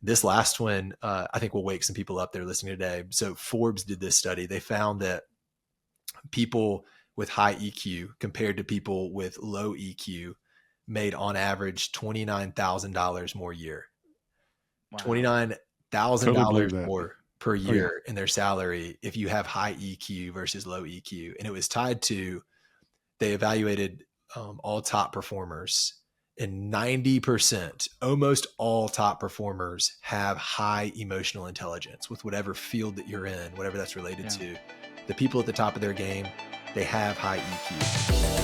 this last one, I think will wake some people up that are listening today. So Forbes did this study. They found that people with high EQ compared to people with low EQ made on average $29,000 more a year. Wow. $29,000 more per year in their salary if you have high EQ versus low EQ. And it was tied to, they evaluated all top performers, and 90%, almost all top performers have high emotional intelligence with whatever field that you're in, whatever that's related to. The people at the top of their game, they have high EQ.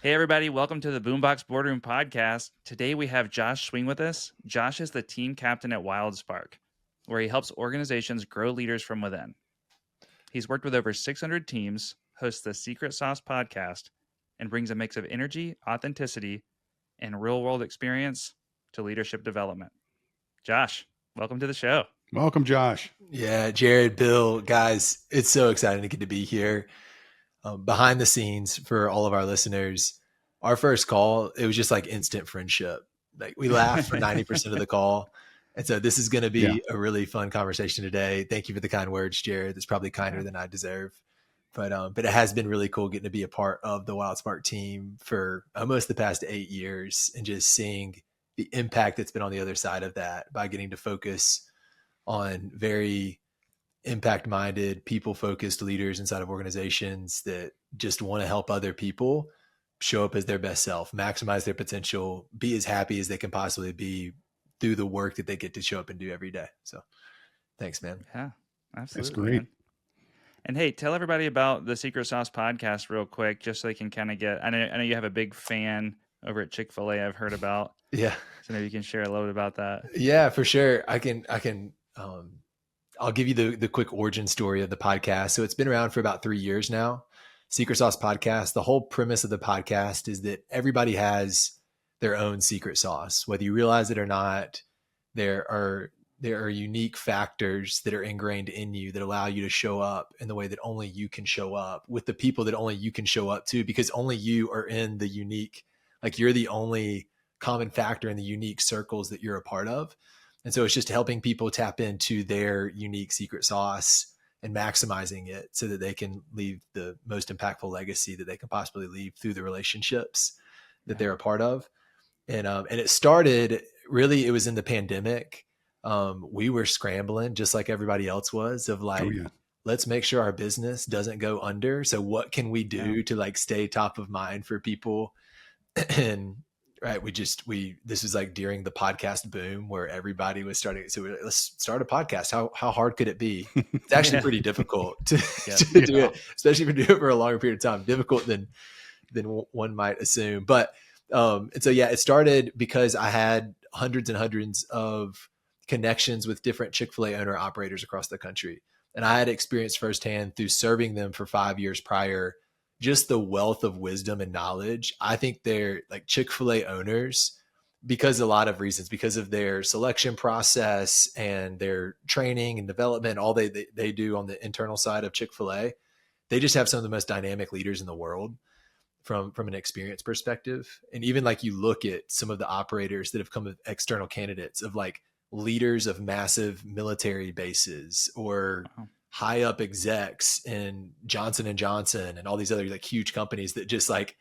Hey, everybody. Welcome to the Boombox Boardroom podcast. Today, we have Josh Swing with us. Josh is the team captain at WildSpark, where he helps organizations grow leaders from within. He's worked with over 600 teams, hosts the Secret Sauce podcast, and brings a mix of energy, authenticity, and real-world experience to leadership development. Josh, welcome to the show. Welcome, Josh. Yeah, Jared, Bill, guys, it's so exciting to get to be here. Behind the scenes for all of our listeners, our first call, it was just like instant friendship. Like we laughed for 90% of the call. And so this is going to be a really fun conversation today. Thank you for the kind words, Jared. That's probably kinder than I deserve. But it has been really cool getting to be a part of the WildSpark team for almost the past 8 years and just seeing the impact that's been on the other side of that by getting to focus on very impact-minded, people-focused leaders inside of organizations that just want to help other people show up as their best self, maximize their potential, be as happy as they can possibly be through the work that they get to show up and do every day. So thanks, man. Yeah, absolutely. That's great. Man. And hey, tell everybody about the Secret Sauce podcast real quick, just so they can kind of get, I know you have a big fan over at Chick-fil-A I've heard about. Yeah. So maybe you can share a little bit about that. Yeah, for sure. I'll give you the quick origin story of the podcast. So it's been around for about 3 years now. Secret Sauce podcast. The whole premise of the podcast is that everybody has their own secret sauce, whether you realize it or not. There are unique factors that are ingrained in you that allow you to show up in the way that only you can show up with the people that only you can show up to, because only you are in the unique, like you're the only common factor in the unique circles that you're a part of. And so it's just helping people tap into their unique secret sauce and maximizing it so that they can leave the most impactful legacy that they can possibly leave through the relationships that they're a part of. And it started, really, it was in the pandemic. We were scrambling just like everybody else was of like, let's make sure our business doesn't go under. So what can we do to like stay top of mind for people? And right. This was like during the podcast boom where everybody was starting. So let's start a podcast. How hard could it be? It's actually pretty difficult to do it, especially if you do it for a longer period of time, difficult than one might assume. But, and so, it started because I had hundreds and hundreds of connections with different Chick-fil-A owner operators across the country. And I had experienced firsthand through serving them for 5 years prior, just the wealth of wisdom and knowledge. I think they're like Chick-fil-A owners because of a lot of reasons, because of their selection process and their training and development, all they do on the internal side of Chick-fil-A. They just have some of the most dynamic leaders in the world from an experience perspective. And even like you look at some of the operators that have come with external candidates of like leaders of massive military bases or high up execs in Johnson & Johnson and all these other like huge companies that just like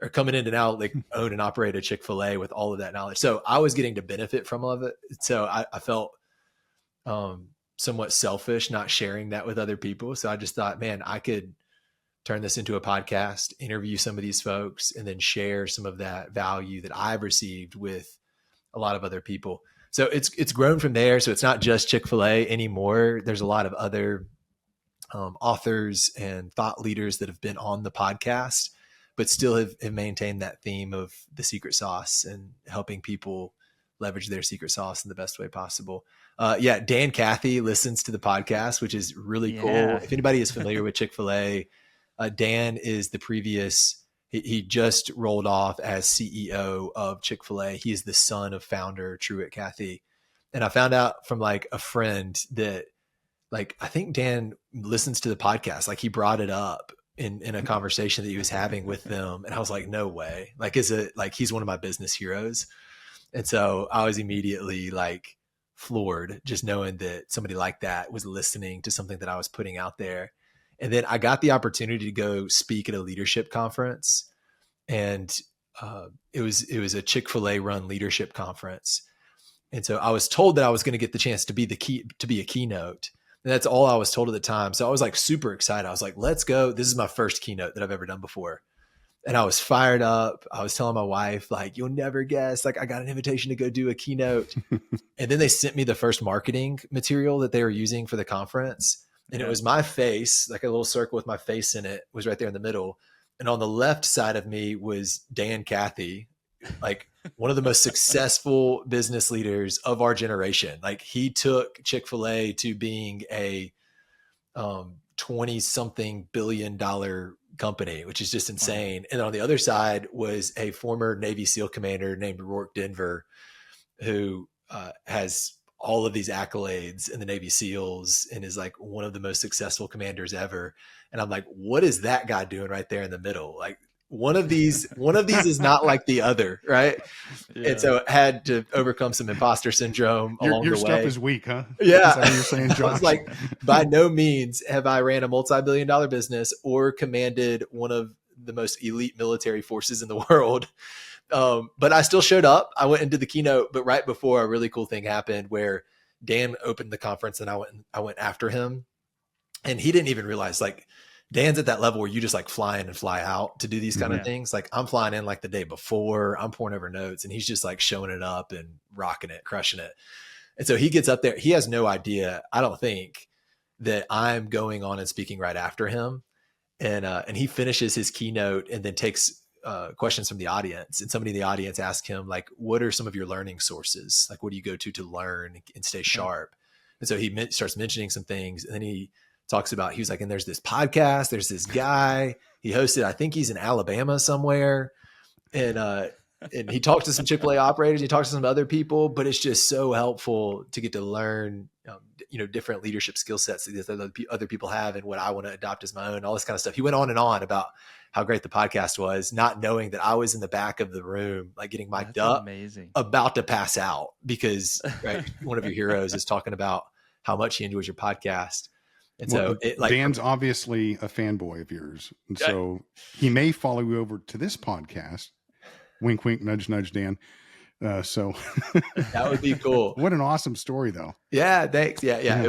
are coming in and out, like own and operate a Chick-fil-A with all of that knowledge. So I was getting to benefit from all of it. So I felt somewhat selfish not sharing that with other people. So I just thought, man, I could turn this into a podcast, interview some of these folks, and then share some of that value that I've received with a lot of other people. So it's grown from there. So it's not just Chick-fil-A anymore. There's a lot of other authors and thought leaders that have been on the podcast, but still have maintained that theme of the secret sauce and helping people leverage their secret sauce in the best way possible. Dan Cathy listens to the podcast, which is really cool. If anybody is familiar with Chick-fil-A, Dan is the previous He just rolled off as CEO of Chick-fil-A. He is the son of founder Truett Cathy. And I found out from like a friend that like, I think Dan listens to the podcast. Like he brought it up in a conversation that he was having with them. And I was like, no way. Like, is it like, he's one of my business heroes. And so I was immediately like floored just knowing that somebody like that was listening to something that I was putting out there. And then I got the opportunity to go speak at a leadership conference, and it was a Chick-fil-A run leadership conference. And so I was told that I was going to get the chance to be a keynote. And that's all I was told at the time. So I was like super excited. I was like, let's go. This is my first keynote that I've ever done before. And I was fired up. I was telling my wife, like, you'll never guess, like I got an invitation to go do a keynote. And then they sent me the first marketing material that they were using for the conference. And it was my face, like a little circle with my face in it was right there in the middle. And on the left side of me was Dan Cathy, like one of the most successful business leaders of our generation. Like he took Chick-fil-A to being a 20 something $billion company, which is just insane. And on the other side was a former Navy SEAL commander named Rourke Denver, who has all of these accolades in the Navy SEALs and is like one of the most successful commanders ever. And I'm like, what is that guy doing right there in the middle? Like one of these is not like the other, right? Yeah. And so I had to overcome some imposter syndrome along the way. Your stuff is weak, huh? Yeah. Is that what you're saying, Josh? I was like, by no means have I ran a multi-billion-dollar business or commanded one of the most elite military forces in the world. But I still showed up. I went into the keynote, but right before, a really cool thing happened where Dan opened the conference and I went after him, and he didn't even realize, like, Dan's at that level where you just like fly in and fly out to do these kind of things. Like I'm flying in like the day before, I'm pouring over notes, and he's just like showing it up and rocking it, crushing it. And so he gets up there. He has no idea, I don't think, that I'm going on and speaking right after him. And he finishes his keynote and then takes questions from the audience. And somebody in the audience asked him, like, what are some of your learning sources? Like, what do you go to learn and stay sharp? And so he starts mentioning some things, and then he talks about, he was like, and there's this podcast, there's this guy he hosted, I think he's in Alabama somewhere. And he talked to some Chick-fil-A operators, he talked to some other people, but it's just so helpful to get to learn, different leadership skill sets that other people have and what I want to adopt as my own, all this kind of stuff. He went on and on about how great the podcast was, not knowing that I was in the back of the room, like getting mic'd up, amazing, about to pass out because one of your heroes is talking about how much he enjoys your podcast. And so Dan's obviously a fanboy of yours. And so he may follow you over to this podcast. Wink, wink, nudge, nudge, Dan. So that would be cool. What an awesome story though. Yeah. Thanks. Yeah. It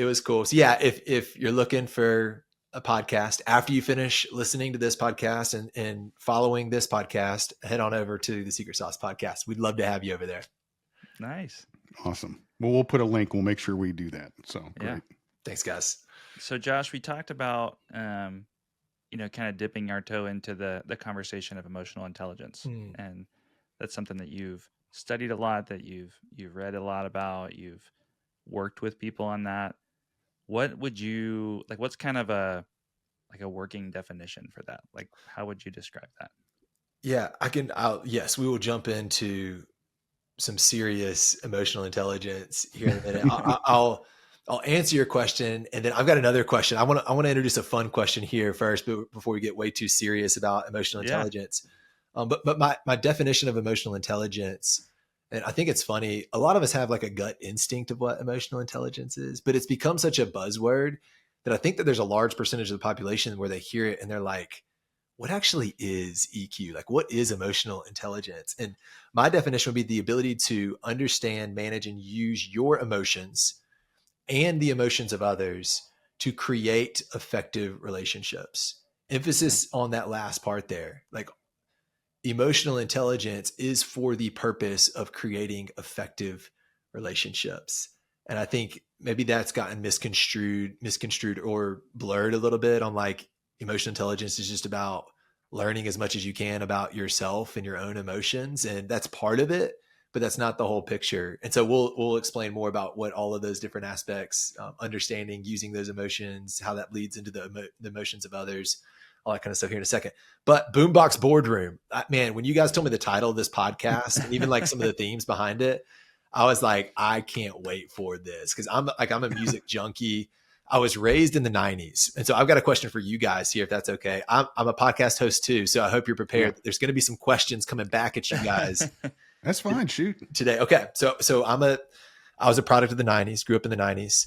was cool. So yeah, if you're looking for a podcast after you finish listening to this podcast and following this podcast, head on over to the Secret Sauce podcast. We'd love to have you over there. Nice. Awesome. Well, we'll put a link. We'll make sure we do that. So great. Yeah. Thanks, guys. So Josh, we talked about, kind of dipping our toe into the conversation of emotional intelligence. And that's something that you've studied a lot, that you've read a lot about, you've worked with people on that. What would you like, what's kind of a working definition for that? Like, how would you describe that? Yeah, yes, we will jump into some serious emotional intelligence here in a minute. I'll answer your question, and then I've got another question. I want to introduce a fun question here first, but before we get way too serious about emotional intelligence. But my definition of emotional intelligence, and I think it's funny, a lot of us have like a gut instinct of what emotional intelligence is, but it's become such a buzzword that I think that there's a large percentage of the population where they hear it and they're like, what actually is EQ? Like, what is emotional intelligence? And my definition would be the ability to understand, manage, and use your emotions and the emotions of others to create effective relationships. Emphasis on that last part there. Like, emotional intelligence is for the purpose of creating effective relationships. And I think maybe that's gotten misconstrued or blurred a little bit on, like, emotional intelligence is just about learning as much as you can about yourself and your own emotions. And that's part of it, but that's not the whole picture. And so we'll explain more about what all of those different aspects, understanding, using those emotions, how that bleeds into the emotions of others, all that kind of stuff here in a second. But Boombox Boardroom, man, when you guys told me the title of this podcast and even like some of the themes behind it, I was like, I can't wait for this because I'm a music junkie. I was raised in the 90s. And so I've got a question for you guys here, if that's okay. I'm a podcast host too, so I hope you're prepared. Yeah. There's going to be some questions coming back at you guys. That's fine. Shoot. Today. Okay. So I was a product of the 90s, grew up in the 90s.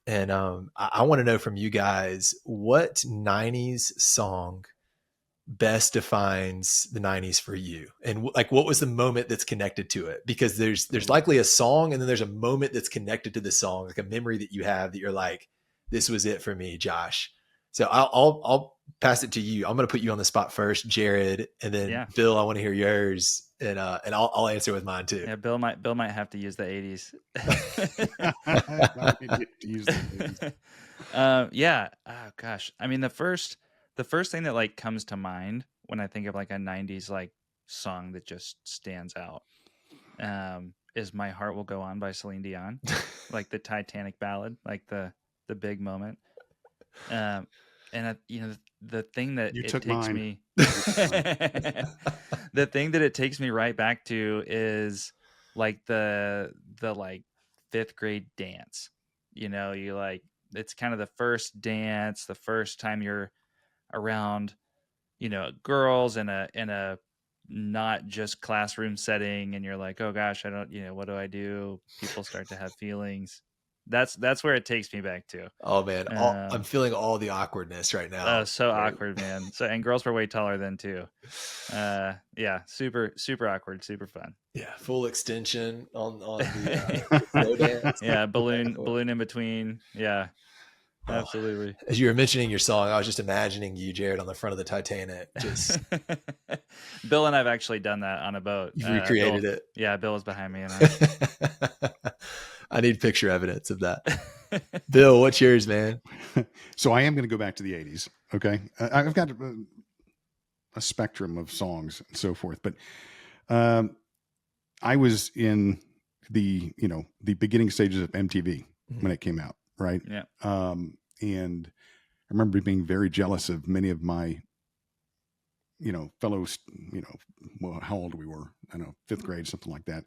And I want to know from you guys, what 90s song best defines the 90s for you? And like, what was the moment that's connected to it? Because there's likely a song and then there's a moment that's connected to the song, like a memory that you have that you're like, this was it for me, Josh. So I'll pass it to you. I'm going to put you on the spot first, Jared, and then Bill, I want to hear yours. And I'll answer with mine too. Yeah, Bill might have to use the 80s. Yeah. Oh gosh. I mean, the first thing that like comes to mind when I think of like a 90s like song that just stands out is "My Heart Will Go On" by Celine Dion, like the Titanic ballad, like the big moment. And the thing that you it took takes mine. me the thing that it takes me right back to is like the like 5th grade dance. You know, you like, it's kind of the first dance, the first time you're around, you know, girls in a not just classroom setting, and you're like, oh gosh, I don't, you know, what do I do? People start to have feelings. That's where it takes me back to. Oh man, I'm feeling all the awkwardness right now. Oh, so awkward, man. So, and girls were way taller then too. Yeah, super awkward, super fun. Yeah, full extension on the slow dance. Yeah, balloon in between. Yeah, absolutely. As you were mentioning your song, I was just imagining you, Jared, on the front of the Titanic. Just Bill and I've actually done that on a boat. You recreated it. Yeah, Bill was behind me, and I need picture evidence of that. Bill, what's yours, man? So I am going to go back to the 80s. Okay. I've got a spectrum of songs and so forth, but I was in the beginning stages of MTV when it came out. Right. Yeah. And I remember being very jealous of many of my, fellows, well, how old we were, I don't know, 5th grade, something like that.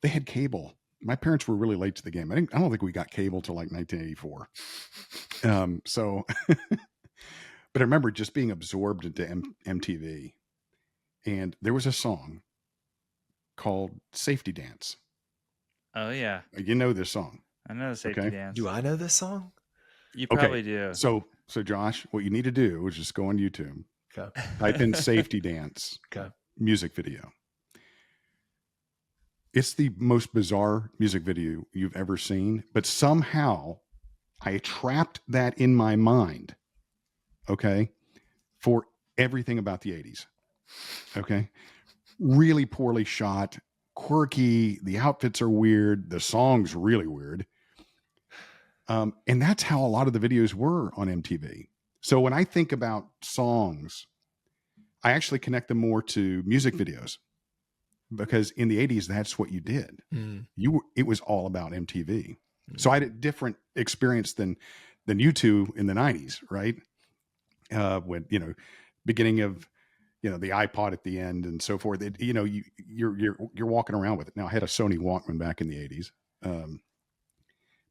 They had cable. My parents were really late to the game. I don't think we got cable till like 1984. But I remember just being absorbed into MTV, and there was a song called "Safety Dance." Oh yeah. You know this song. I know the Safety Dance. Do I know this song? You probably do. So Josh, what you need to do is just go on YouTube, type in "Safety Dance," music video. It's the most bizarre music video you've ever seen, but somehow I trapped that in my mind, for everything about the 80s. Really poorly shot, quirky, the outfits are weird, the song's really weird. And that's how a lot of the videos were on MTV. So when I think about songs, I actually connect them more to music videos. Because in the 80s, that's what you did. It was all about MTV. So I had a different experience than you two in the 90s, right? When beginning of the iPod at the end and so forth. You're walking around with it. Now I had a Sony Walkman back in the 80s,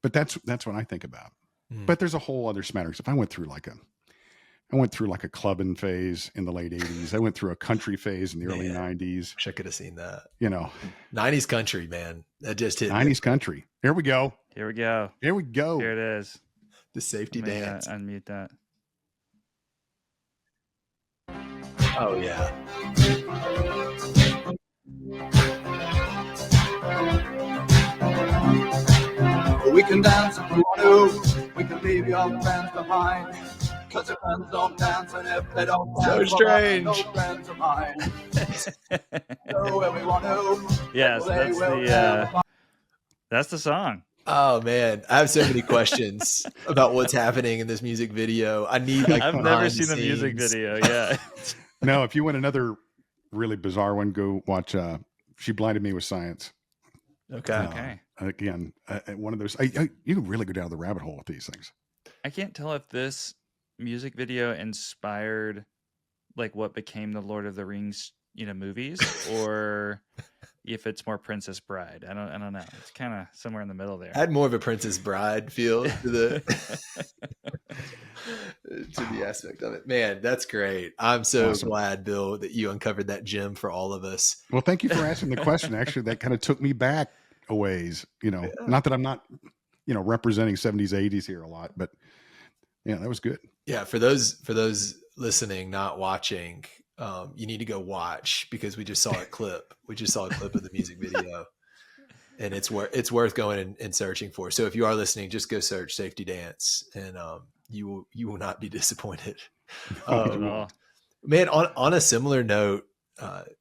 but that's what I think about. But there's a whole other smattering. So if I went through like a clubbing phase in the late 80s. I went through a country phase in the early 90s. Wish I could have seen that. 90s country, man. That just hit 90s country. Here we go. Here we go. Here we go. Here it is. The Safety Dance. Unmute that. Oh, yeah. We can dance if we want to. We can leave your friends behind. Cause your friends don't dance, and if they don't dance, so strange. No friends of mine. Go where we want to. Yes, that's the song. Oh man, I have so many questions about what's happening in this music video. I need I've never seen the music video. Yeah. No, if you want another really bizarre one, go watch She Blinded Me with Science. Okay. Again, one of those. You can really go down the rabbit hole with these things. I can't tell if this music video inspired like what became the Lord of the Rings, movies, or if it's more Princess Bride. I don't know. It's kind of somewhere in the middle there. I had more of a Princess Bride feel to the to the aspect of it. Man, that's great. I'm so Awesome. glad, Bill, that you uncovered that gem for all of us. Well, thank you for asking the question. Actually, that kind of took me back a ways, not that I'm not, representing 70s, 80s here a lot, but yeah, that was good. Yeah. For those listening, not watching, you need to go watch, because we just saw a clip. We just saw a clip of the music video, and it's worth going and searching for. So if you are listening, just go search Safety Dance, and you will not be disappointed. Man, on a similar note,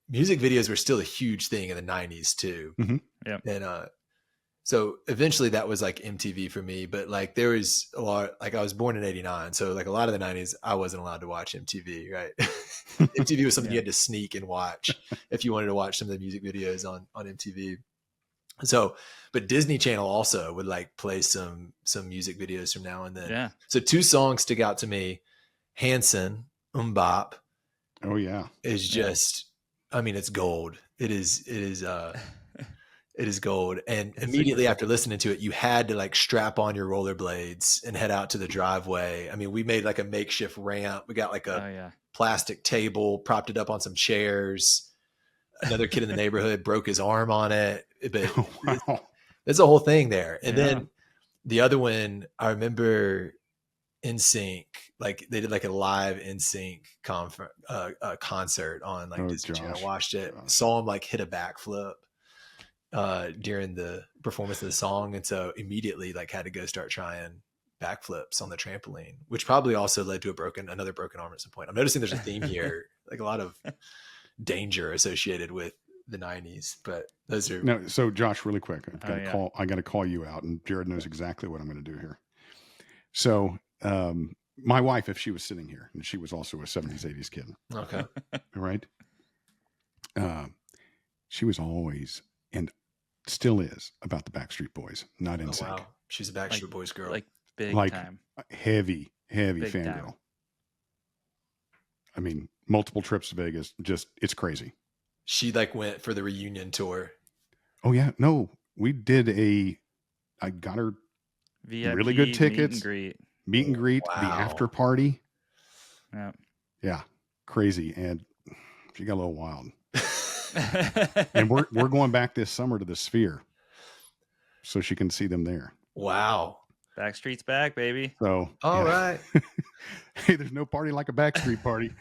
music videos were still a huge thing in the 90s too. Mm-hmm. Yeah. And so eventually that was like MTV for me, but like there was a lot, like I was born in 89. So like a lot of the 90s, I wasn't allowed to watch MTV, right? MTV was something you had to sneak and watch if you wanted to watch some of the music videos on MTV. So, but Disney Channel also would like play some music videos from now and then. Yeah. So 2 songs stick out to me. Hanson, Bop. Oh yeah. Is just, I mean, it's gold. It is gold. And immediately after listening to it, you had to like strap on your rollerblades and head out to the driveway. I mean, we made like a makeshift ramp. We got like a plastic table, propped it up on some chairs. Another kid in the neighborhood broke his arm on it. But there's a whole thing there. And then the other one, I remember NSYNC, like they did like a live NSYNC concert on like Disney Channel. I watched it, saw him like hit a backflip during the performance of the song, and so immediately like had to go start trying backflips on the trampoline, which probably also led to another broken arm at some point. I'm noticing there's a theme here, like a lot of danger associated with the 90s, but those are no. So Josh, really quick, I got to call you out, and Jared knows exactly what I'm going to do here. So my wife, if she was sitting here, and she was also a 70s, 80s kid. Okay. Right. She was always, and still is, about the Backstreet Boys, not NSYNC. Wow. She's a Backstreet Boys girl. Like big time. Heavy fangirl. I mean, multiple trips to Vegas. Just, it's crazy. She like went for the reunion tour. Oh yeah. No, we did I got her VIP really good tickets. Meet and greet, Wow. the after party. Yeah. Yeah. Crazy. And she got a little wild. And we're going back this summer to the Sphere, so she can see them there. Wow. Backstreet's back, baby. So all right. Hey, there's no party like a Backstreet party.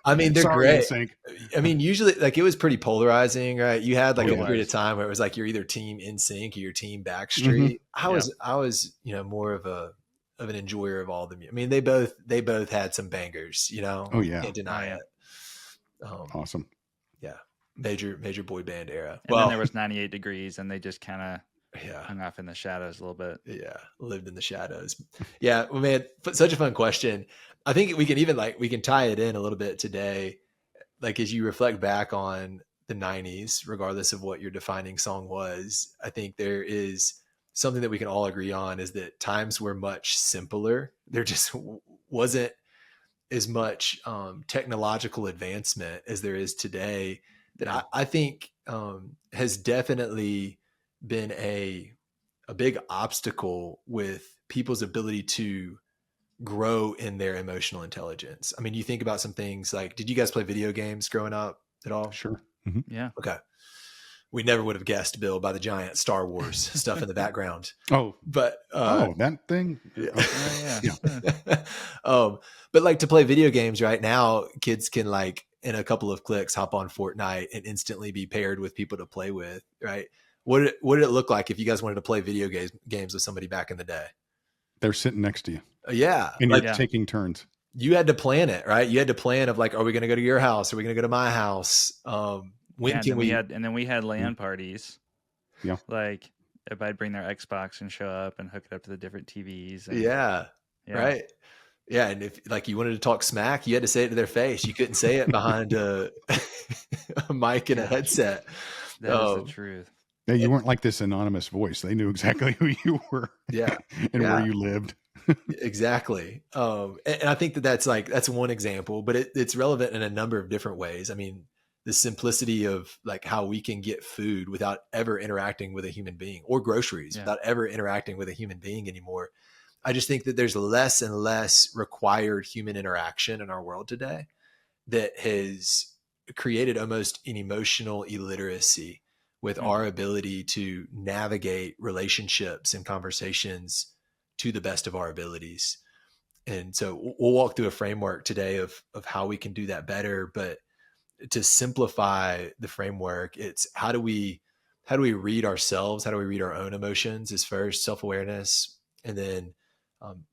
I mean, they're great. NSYNC. I mean, usually like it was pretty polarizing, right? You had like a period of time where it was like you're either team NSYNC or you're team Backstreet. Mm-hmm. I was, more of an enjoyer of all of them. I mean, they both had some bangers, Oh yeah. Can't deny it. Awesome. Yeah. Major boy band era. And then there was 98 Degrees, and they just kind of hung off in the shadows a little bit. Yeah. Lived in the shadows. Yeah. Well, man, such a fun question. I think we can tie it in a little bit today. Like, as you reflect back on the 90s, regardless of what your defining song was, I think there is something that we can all agree on, is that times were much simpler. There just wasn't as much technological advancement as there is today, that I think has definitely been a big obstacle with people's ability to grow in their emotional intelligence. I mean, you think about some things like, did you guys play video games growing up at all? Sure. Mm-hmm. Yeah. Okay. We never would have guessed, Bill, by the giant Star Wars stuff in the background. Oh, but that thing. Yeah. But like, to play video games right now, kids can like in a couple of clicks hop on Fortnite and instantly be paired with people to play with. Right. What did it look like if you guys wanted to play video games with somebody back in the day? They're sitting next to you. Yeah. And you're taking turns. You had to plan it, right? You had to plan of like, are we going to go to your house? Are we going to go to my house? When can we? And then we had LAN parties. Yeah. Like, everybody'd bring their Xbox and show up and hook it up to the different TVs. And, yeah. Right. Yeah. And if like you wanted to talk smack, you had to say it to their face. You couldn't say it behind a mic and a headset. That is the truth. Yeah, you weren't like this anonymous voice. They knew exactly who you were. Yeah. And where you lived. Exactly. And I think that that's one example, but it's relevant in a number of different ways. I mean, the simplicity of like how we can get food without ever interacting with a human being, or groceries Yeah. without ever interacting with a human being anymore. I just think that there's less and less required human interaction in our world today that has created almost an emotional illiteracy with our ability to navigate relationships and conversations to the best of our abilities. And so we'll walk through a framework today of how we can do that better. But to simplify the framework, it's how do we read ourselves? How do we read our own emotions is first, self-awareness. And then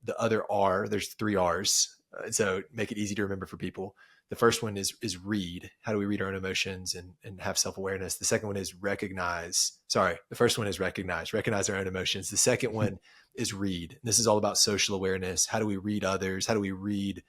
the other R, there's 3 R's. So make it easy to remember for people. The first one is read. How do we read our own emotions and have self-awareness? The second one is recognize. Sorry, the first one is recognize our own emotions. The second one is read. This is all about social awareness. How do we read others? How do we read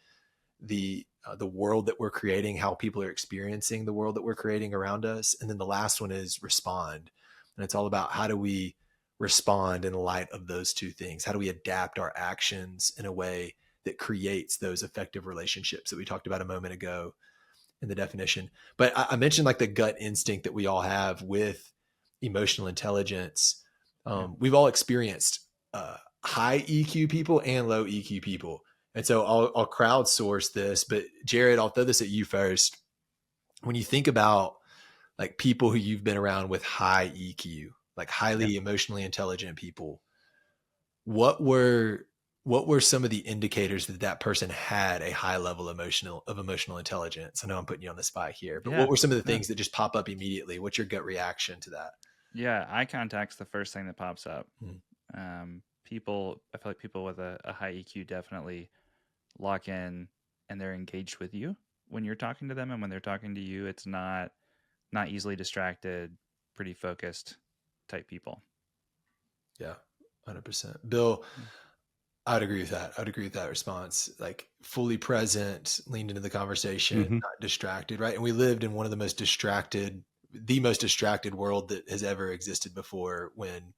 the world that we're creating, how people are experiencing the world that we're creating around us? And then the last one is respond. And it's all about how do we respond in light of those 2 things? How do we adapt our actions in a way that creates those effective relationships that we talked about a moment ago in the definition? But I mentioned like the gut instinct that we all have with emotional intelligence. We've all experienced high EQ people and low EQ people. And so I'll crowdsource this, but Jared, I'll throw this at you first. When you think about like people who you've been around with high EQ, like highly emotionally intelligent people, what were some of the indicators that person had a high level of emotional intelligence? I know I'm putting you on the spot here, but what were some of the things that just pop up immediately? What's your gut reaction to that? Yeah, eye contact's the first thing that pops up. I feel like people with a high EQ definitely lock in and they're engaged with you when you're talking to them, and when they're talking to you, it's not easily distracted, pretty focused type people. Yeah, 100%. Bill, I'd agree with that. I'd agree with that response. Like fully present, leaned into the conversation, not distracted, right? And we lived in one of the most distracted world that has ever existed before. When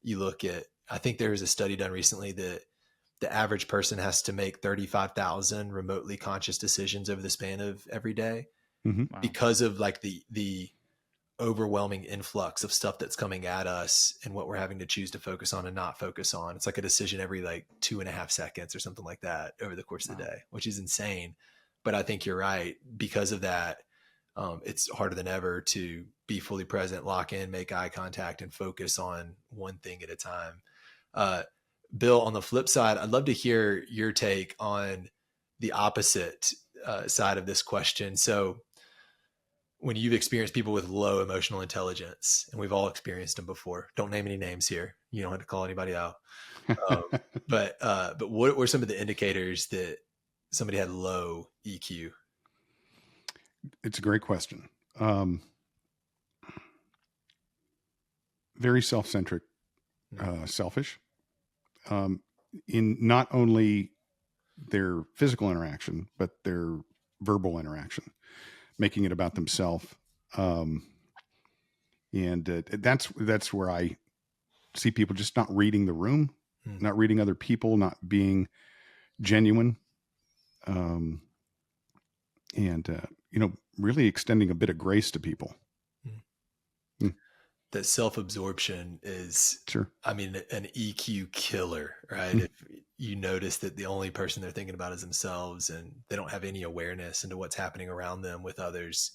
you look at, I think there was a study done recently that the average person has to make 35,000 remotely conscious decisions over the span of every day because of like the overwhelming influx of stuff that's coming at us and what we're having to choose to focus on and not focus on. It's like a decision every like 2.5 seconds or something like that over the course of the day, which is insane. But I think you're right. Because of that, it's harder than ever to be fully present, lock in, make eye contact, and focus on one thing at a time. Bill, on the flip side, I'd love to hear your take on the opposite side of this question. So when you've experienced people with low emotional intelligence, and we've all experienced them before, don't name any names here. You don't have to call anybody out. But what were some of the indicators that somebody had low EQ? It's a great question. Very self-centric, selfish, in not only their physical interaction, but their verbal interaction, making it about themselves. And that's where I see people just not reading the room, not reading other people, not being genuine. Really extending a bit of grace to people. That self-absorption is, I mean, an EQ killer, right? If you notice that the only person they're thinking about is themselves and they don't have any awareness into what's happening around them with others.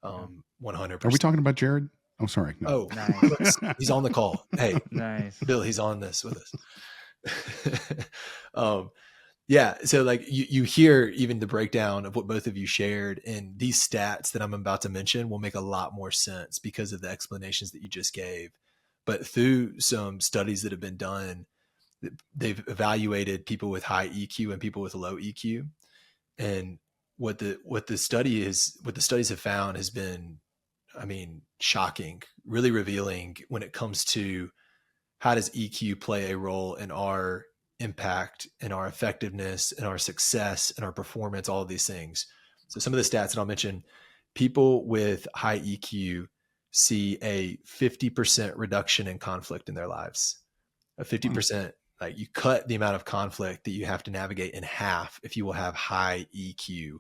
100%. Are we talking about Jared? Oh, sorry. No. Oh, nice. He's on the call. Hey, nice. Bill, he's on this with us. Yeah. So like you hear even the breakdown of what both of you shared, and these stats that I'm about to mention will make a lot more sense because of the explanations that you just gave. But through some studies that have been done, they've evaluated people with high EQ and people with low EQ. And what the studies have found has been, I mean, shocking, really revealing when it comes to how does EQ play a role in our impact and our effectiveness and our success and our performance, all of these things. So some of the stats that I'll mention: people with high EQ see a 50% reduction in conflict in their lives, a 50% Like you cut the amount of conflict that you have to navigate in half if you will have high EQ,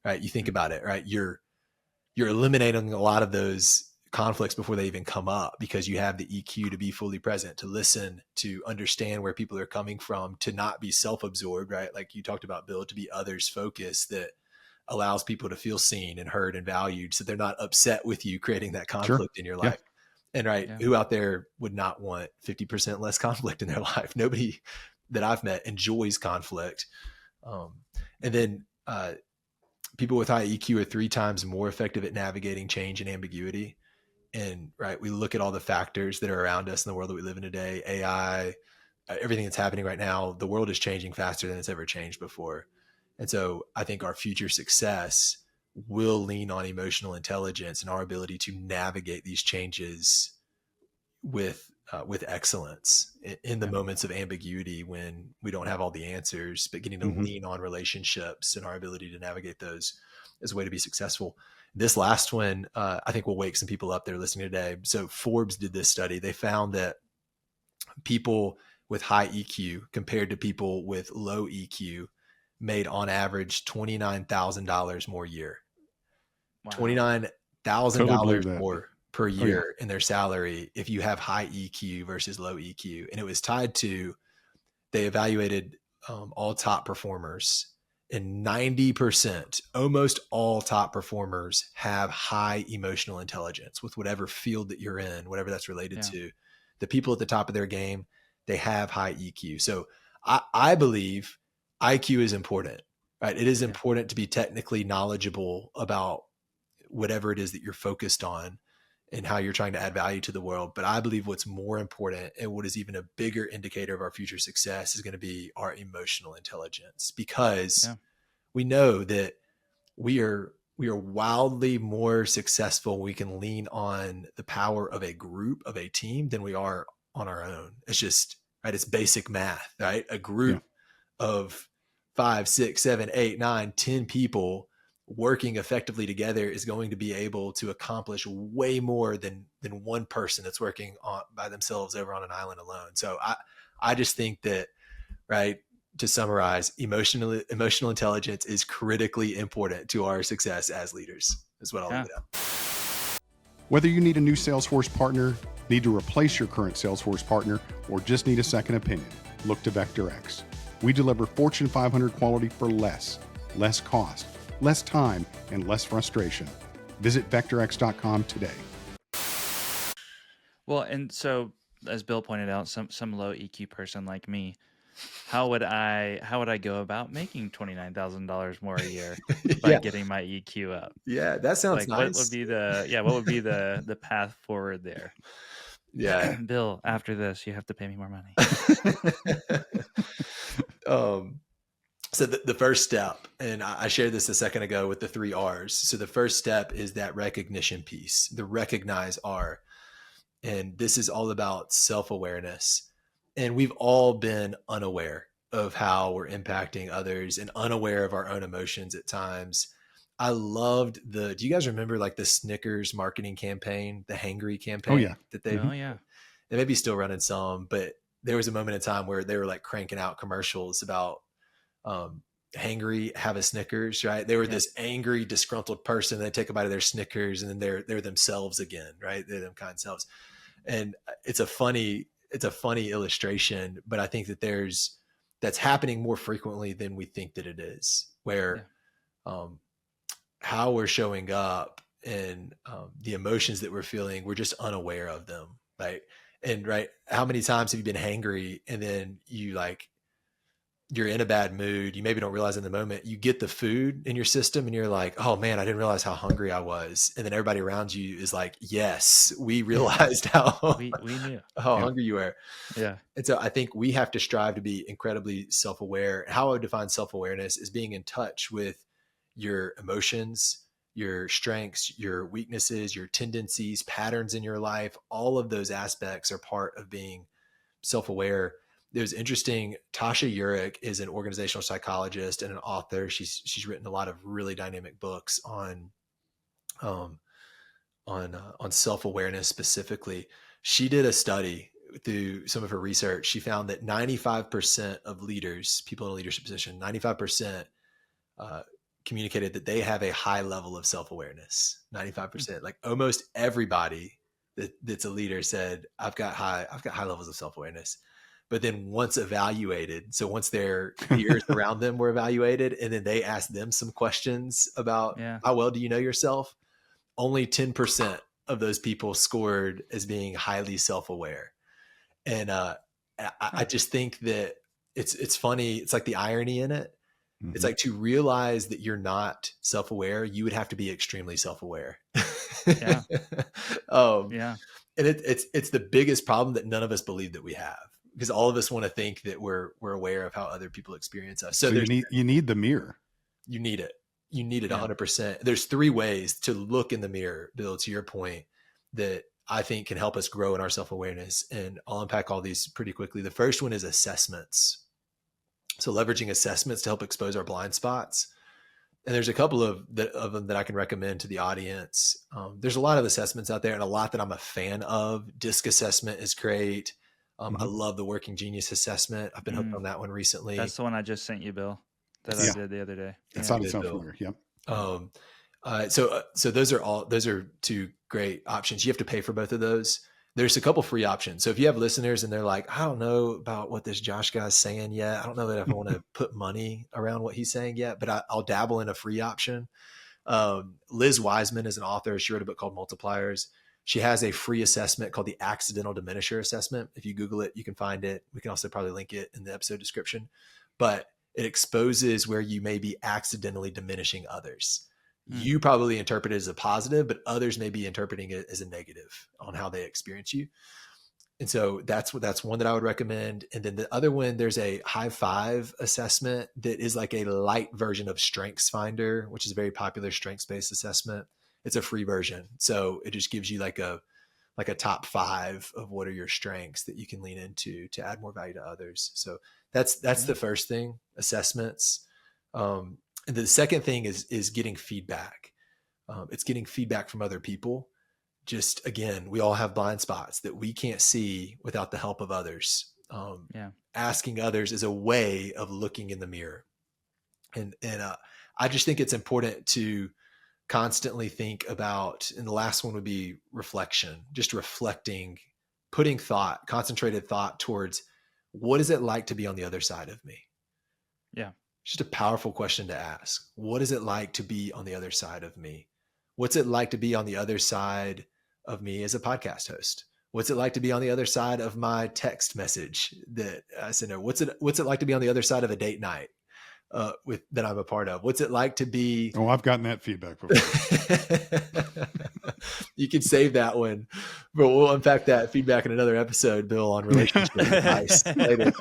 right? You think about it, right? You're eliminating a lot of those conflicts before they even come up because you have the EQ to be fully present, to listen, to understand where people are coming from, to not be self-absorbed, right? Like you talked about, Bill, to be others focused, that allows people to feel seen and heard and valued so they're not upset with you creating that conflict in your life. And who out there would not want 50% less conflict in their life? Nobody that I've met enjoys conflict. And then people with high EQ are 3 times more effective at navigating change and ambiguity. And we look at all the factors that are around us in the world that we live in today, AI, everything that's happening right now. The world is changing faster than it's ever changed before. And so I think our future success will lean on emotional intelligence and our ability to navigate these changes with excellence in the moments of ambiguity when we don't have all the answers, but getting to lean on relationships and our ability to navigate those is a way to be successful. This last one, I think will wake some people up that are listening today. So Forbes did this study. They found that people with high EQ compared to people with low EQ made on average $29,000 more a year. Wow. $29,000 more per year in their salary if you have high EQ versus low EQ. And it was tied to, they evaluated all top performers, and 90%, almost all top performers have high emotional intelligence with whatever field that you're in, whatever that's related to. The people at the top of their game, they have high EQ. So I believe IQ is important, right? It is important to be technically knowledgeable about whatever it is that you're focused on and how you're trying to add value to the world. But I believe what's more important and what is even a bigger indicator of our future success is going to be our emotional intelligence, because we know that we are wildly more successful. We can lean on the power of a group, of a team, than we are on our own. It's just, it's basic math, right? A group of 5, 6, 7, 8, 9, 10 people working effectively together is going to be able to accomplish way more than one person that's working by themselves over on an island alone. So I just think that, to summarize, emotional intelligence is critically important to our success as leaders. Is what I'll leave it at. Whether you need a new Salesforce partner, need to replace your current Salesforce partner, or just need a second opinion, look to VectorX. We deliver Fortune 500 quality for less cost, less time, and less frustration. Visit VectorX.com today. Well, and so as Bill pointed out, some low EQ person like me, how would I go about making $29,000 more a year by getting my EQ up? Yeah, that sounds nice. What would be the path forward there? Yeah. Bill, after this, you have to pay me more money. So the first step, and I shared this a second ago with the 3 R's. So the first step is that recognition piece, the recognize R. And this is all about self-awareness. And we've all been unaware of how we're impacting others and unaware of our own emotions at times. I loved do you guys remember like the Snickers marketing campaign, the Hangry campaign? They may be still running some, but there was a moment in time where they were like cranking out commercials about hangry, have a Snickers, right? They were this angry, disgruntled person. They take a bite of their Snickers and then they're themselves again, right? They're them kind selves. And it's a funny illustration, but I think that that's happening more frequently than we think that it is, where how we're showing up and the emotions that we're feeling, we're just unaware of them, right? And how many times have you been hangry and then you're in a bad mood, you maybe don't realize in the moment, you get the food in your system and you're like, oh man, I didn't realize how hungry I was. And then everybody around you is like, yes, we realized how we knew how hungry you were. Yeah. And so I think we have to strive to be incredibly self-aware. How I would define self-awareness is being in touch with your emotions, your strengths, your weaknesses, your tendencies, patterns in your life. All of those aspects are part of being self-aware. It was interesting. Tasha Eurich is an organizational psychologist and an author. She's written a lot of really dynamic books on self-awareness specifically. She did a study through some of her research, she found that 95% of leaders, people in a leadership position, 95% communicated that they have a high level of self-awareness. 95%, like almost everybody that's a leader said, I've got high levels of self-awareness. But then once evaluated, so once their peers around them were evaluated, and then they asked them some questions about how well do you know yourself, only 10% of those people scored as being highly self-aware. And I just think that it's funny. It's like the irony in it. It's like, to realize that you're not self-aware, you would have to be extremely self-aware. Yeah. And it's the biggest problem that none of us believe that we have, because all of us want to think that we're aware of how other people experience us. So you need the mirror. You need it. You need it 100%. There's 3 ways to look in the mirror, Bill, to your point, that I think can help us grow in our self-awareness. And I'll unpack all these pretty quickly. The first one is assessments. So leveraging assessments to help expose our blind spots. And there's a couple of them that I can recommend to the audience. There's a lot of assessments out there, and a lot that I'm a fan of. DISC assessment is great. I love the Working Genius assessment. I've been hooked on that one recently. That's the one I just sent you, Bill, that I did the other day. It sounded so familiar. Yep. So those are 2 great options. You have to pay for both of those. There's a couple free options. So if you have listeners and they're like, I don't know about what this Josh guy's saying yet, I don't know that I want to put money around what he's saying yet, but I'll dabble in a free option. Liz Wiseman is an author. She wrote a book called Multipliers. She has a free assessment called the Accidental Diminisher Assessment. If you Google it, you can find it. We can also probably link it in the episode description. But it exposes where you may be accidentally diminishing others. You probably interpret it as a positive, but others may be interpreting it as a negative on how they experience you. And so that's one that I would recommend. And then the other one, there's a high 5 assessment that is like a light version of Strengths Finder, which is a very popular strengths-based assessment. It's a free version. So it just gives you like a top 5 of what are your strengths that you can lean into to add more value to others. So that's the first thing, assessments. And the second thing is getting feedback. It's getting feedback from other people. Just, again, we all have blind spots that we can't see without the help of others. Asking others is a way of looking in the mirror. And I just think it's important to constantly think about, and the last one would be reflection, just reflecting, putting thought, concentrated thought towards what is it like to be on the other side of me? Yeah. Just a powerful question to ask. What is it like to be on the other side of me? What's it like to be on the other side of me as a podcast host? What's it like to be on the other side of my text message that I send her? What's it like to be on the other side of a date night that I'm a part of? What's it like to be? Oh, I've gotten that feedback before. You can save that one, but we'll unpack that feedback in another episode, Bill, on relationship advice later.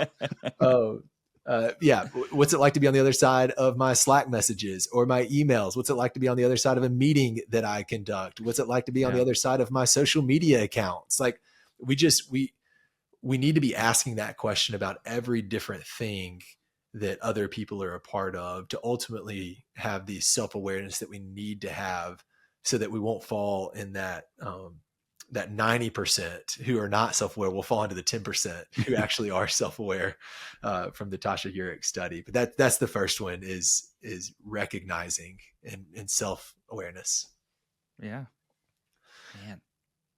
What's it like to be on the other side of my Slack messages or my emails? What's it like to be on the other side of a meeting that I conduct? What's it like to be on the other side of my social media accounts? Like we need to be asking that question about every different thing that other people are a part of to ultimately have the self-awareness that we need to have so that we won't fall in that 90% who are not self-aware will fall into the 10% who actually are self-aware from the Tasha Eurich study. But that's the first one is recognizing and self-awareness. Yeah, man,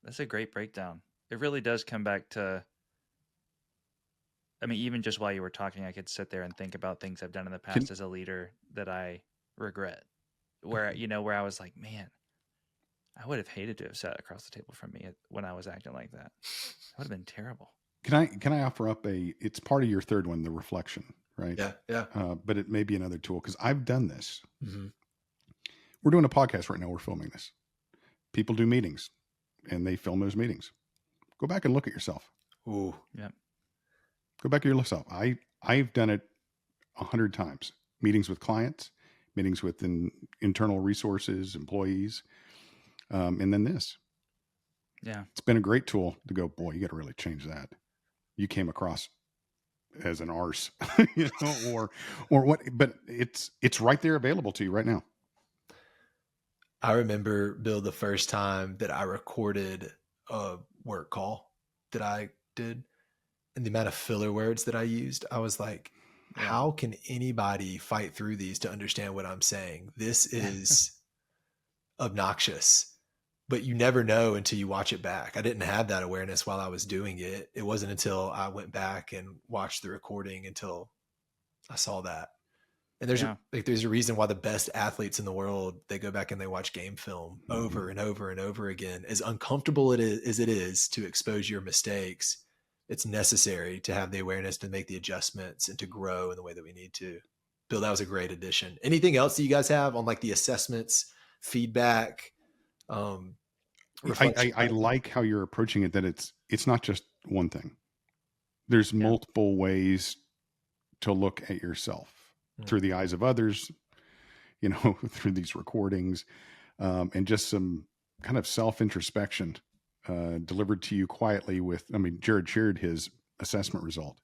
that's a great breakdown. It really does come back to, I mean, even just while you were talking, I could sit there and think about things I've done in the past as a leader that I regret, where I was like, man, I would have hated to have sat across the table from me when I was acting like that. That would have been terrible. Can I offer up it's part of your third one, the reflection, right? Yeah. But it may be another tool because I've done this. Mm-hmm. We're doing a podcast right now. We're filming this. People do meetings and they film those meetings. Go back and look at yourself. Ooh. Yeah. Go back at yourself. I've done it 100 times. Meetings with clients, meetings with internal resources, employees. And then this. Yeah. It's been a great tool to go, boy, you got to really change that. You came across as an arse, or what, but it's right there available to you right now. I remember, Bill, the first time that I recorded a work call that I did, and the amount of filler words that I used, I was like, how can anybody fight through these to understand what I'm saying? This is obnoxious, but you never know until you watch it back. I didn't have that awareness while I was doing it. It wasn't until I went back and watched the recording until I saw that. And there's there's a reason why the best athletes in the world, they go back and they watch game film over and over and over again. As uncomfortable it is to expose your mistakes, it's necessary to have the awareness to make the adjustments and to grow in the way that we need to. Bill, that was a great addition. Anything else that you guys have on like the assessments, feedback? I like how you're approaching it, that it's not just one thing. There's multiple ways to look at yourself through the eyes of others, you know, through these recordings, and just some kind of self-introspection delivered to you quietly Jared shared his assessment result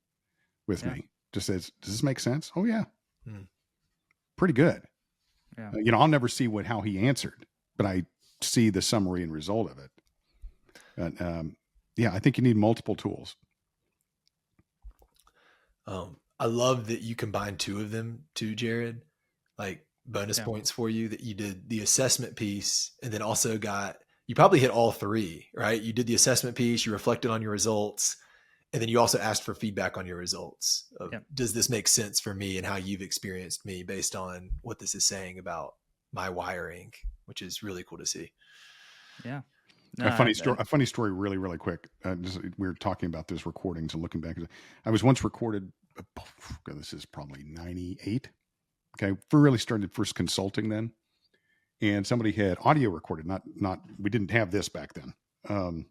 with me. Just says, does this make sense? Oh yeah. Pretty good. Yeah. You know, I'll never see how he answered, but I see the summary and result of it. And I think you need multiple tools. I love that you combined two of them too, Jared, like bonus points for you, that you did the assessment piece and then also you probably hit all three, right? You did the assessment piece, you reflected on your results, and then you also asked for feedback on your results. Does this make sense for me and how you've experienced me based on what this is saying about my wiring, which is really cool to see. Yeah. No, a funny story really, really quick. We were talking about those recordings and looking back. I was once recorded, this is probably 98. Okay. We really started first consulting then. And somebody had audio recorded, we didn't have this back then. And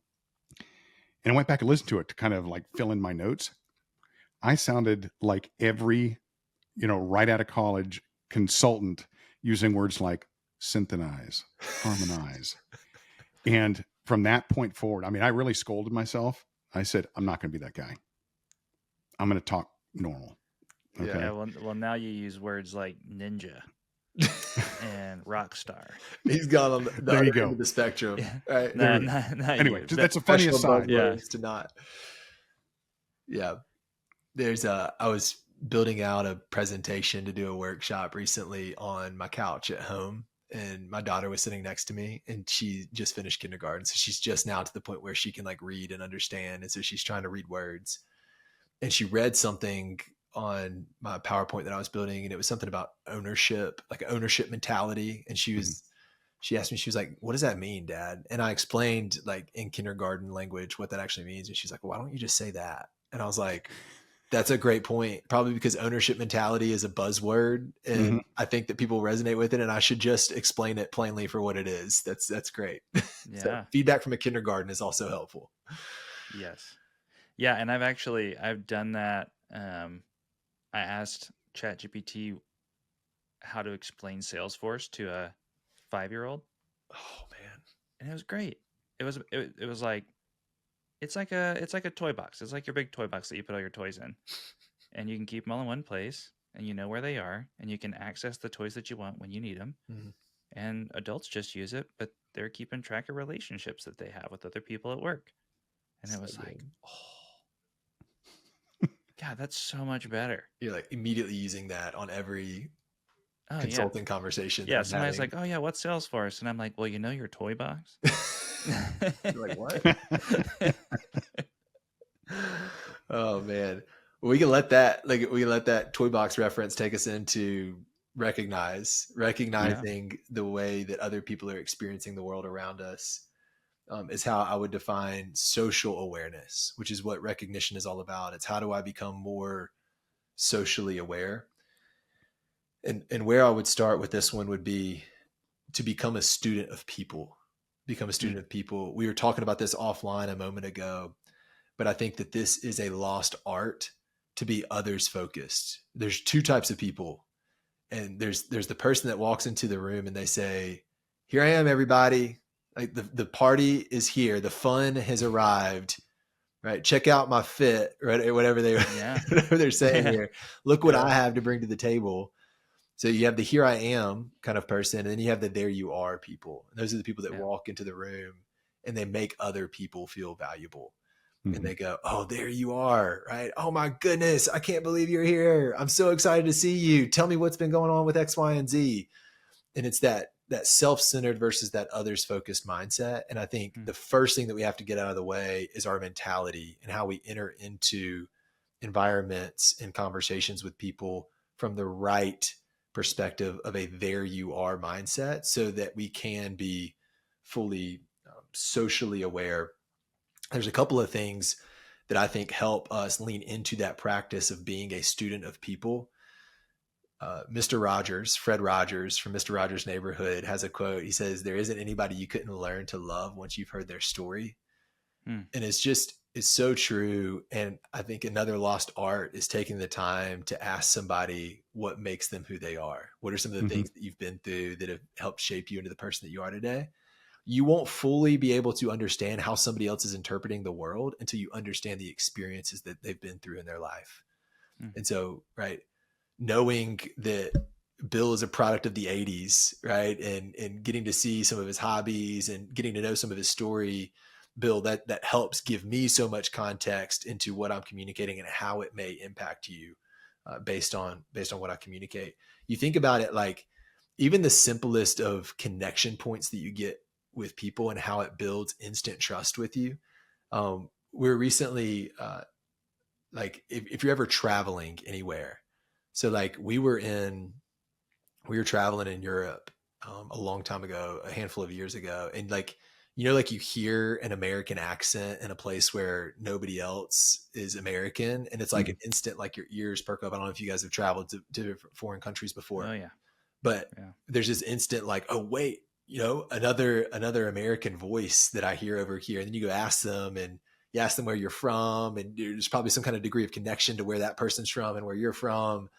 I went back and listened to it to kind of like fill in my notes. I sounded like every, right out of college consultant using words like synthesize, harmonize. And from that point forward, I really scolded myself. I said, I'm not going to be that guy. I'm going to talk normal. Okay. Yeah. Well, now you use words like ninja and rock star. He's gone on the other end of the spectrum. Yeah. Right. Anyway, that's a funny aside. To not. Yeah. I was building out a presentation to do a workshop recently on my couch at home. And my daughter was sitting next to me, and she just finished kindergarten. So she's just now to the point where she can like read and understand. And so she's trying to read words, and she read something on my PowerPoint that I was building. And it was something about ownership, like ownership mentality. And she asked me, she was like, what does that mean, Dad? And I explained like in kindergarten language what that actually means. And she's like, well, why don't you just say that? And I was like, that's a great point. Probably because ownership mentality is a buzzword, and I think that people resonate with it, and I should just explain it plainly for what it is. That's great. Yeah. So feedback from a kindergarten is also helpful. Yes. Yeah. And I've done that. I asked ChatGPT how to explain Salesforce to a 5-year-old. Oh man. And it was great. It was like, it's like a toy box. It's like your big toy box that you put all your toys in, and you can keep them all in one place, and you know where they are, and you can access the toys that you want when you need them. And adults just use it, but they're keeping track of relationships that they have with other people at work. And it was like, oh, God, that's so much better. You're like immediately using that on every consulting conversation. Yeah, somebody's like, oh yeah, what's Salesforce? And I'm like, well, you know your toy box? You're like, what? Oh man. Well, we can let that toy box reference take us into recognizing the way that other people are experiencing the world around us, is how I would define social awareness, which is what recognition is all about. It's how do I become more socially aware? And where I would start with this one would be to become a student of people. We were talking about this offline a moment ago, but I think that this is a lost art to be others focused. There's two types of people, and there's the person that walks into the room and they say, here I am, everybody. Like the party is here. The fun has arrived, right? Check out my fit, right? Or whatever they're saying here. Look what I have to bring to the table. So you have the here I am kind of person, and then you have the there you are people. And those are the people that walk into the room and they make other people feel valuable. and they go, oh, there you are, right? Oh my goodness, I can't believe you're here. I'm so excited to see you. Tell me what's been going on with X, Y, and Z. And it's that self-centered versus that others focused mindset. And I think the first thing that we have to get out of the way is our mentality and how we enter into environments and conversations with people from the right perspective of a there you are mindset, so that we can be fully socially aware. There's a couple of things that I think help us lean into that practice of being a student of people. Mr. Rogers, Fred Rogers from Mr. Rogers' Neighborhood, has a quote. He says, there isn't anybody you couldn't learn to love once you've heard their story. And it's so true. And I think another lost art is taking the time to ask somebody what makes them who they are. What are some of the things that you've been through that have helped shape you into the person that you are today? You won't fully be able to understand how somebody else is interpreting the world until you understand the experiences that they've been through in their life. And so, right, knowing that Bill is a product of the 80s, right, and getting to see some of his hobbies and getting to know some of his story, Bill, that helps give me so much context into what I'm communicating and how it may impact you based on what I communicate. You think about it, like even the simplest of connection points that you get with people and how it builds instant trust with you. We're recently like if you're ever traveling anywhere. So like we were traveling in Europe a long time ago, a handful of years ago. And like, like you hear an American accent in a place where nobody else is American. And it's like an instant, like your ears perk up. I don't know if you guys have traveled to different foreign countries before. Oh yeah. But there's this instant like, oh wait, another American voice that I hear over here. And then you go ask them and you ask them where you're from. And there's probably some kind of degree of connection to where that person's from and where you're from.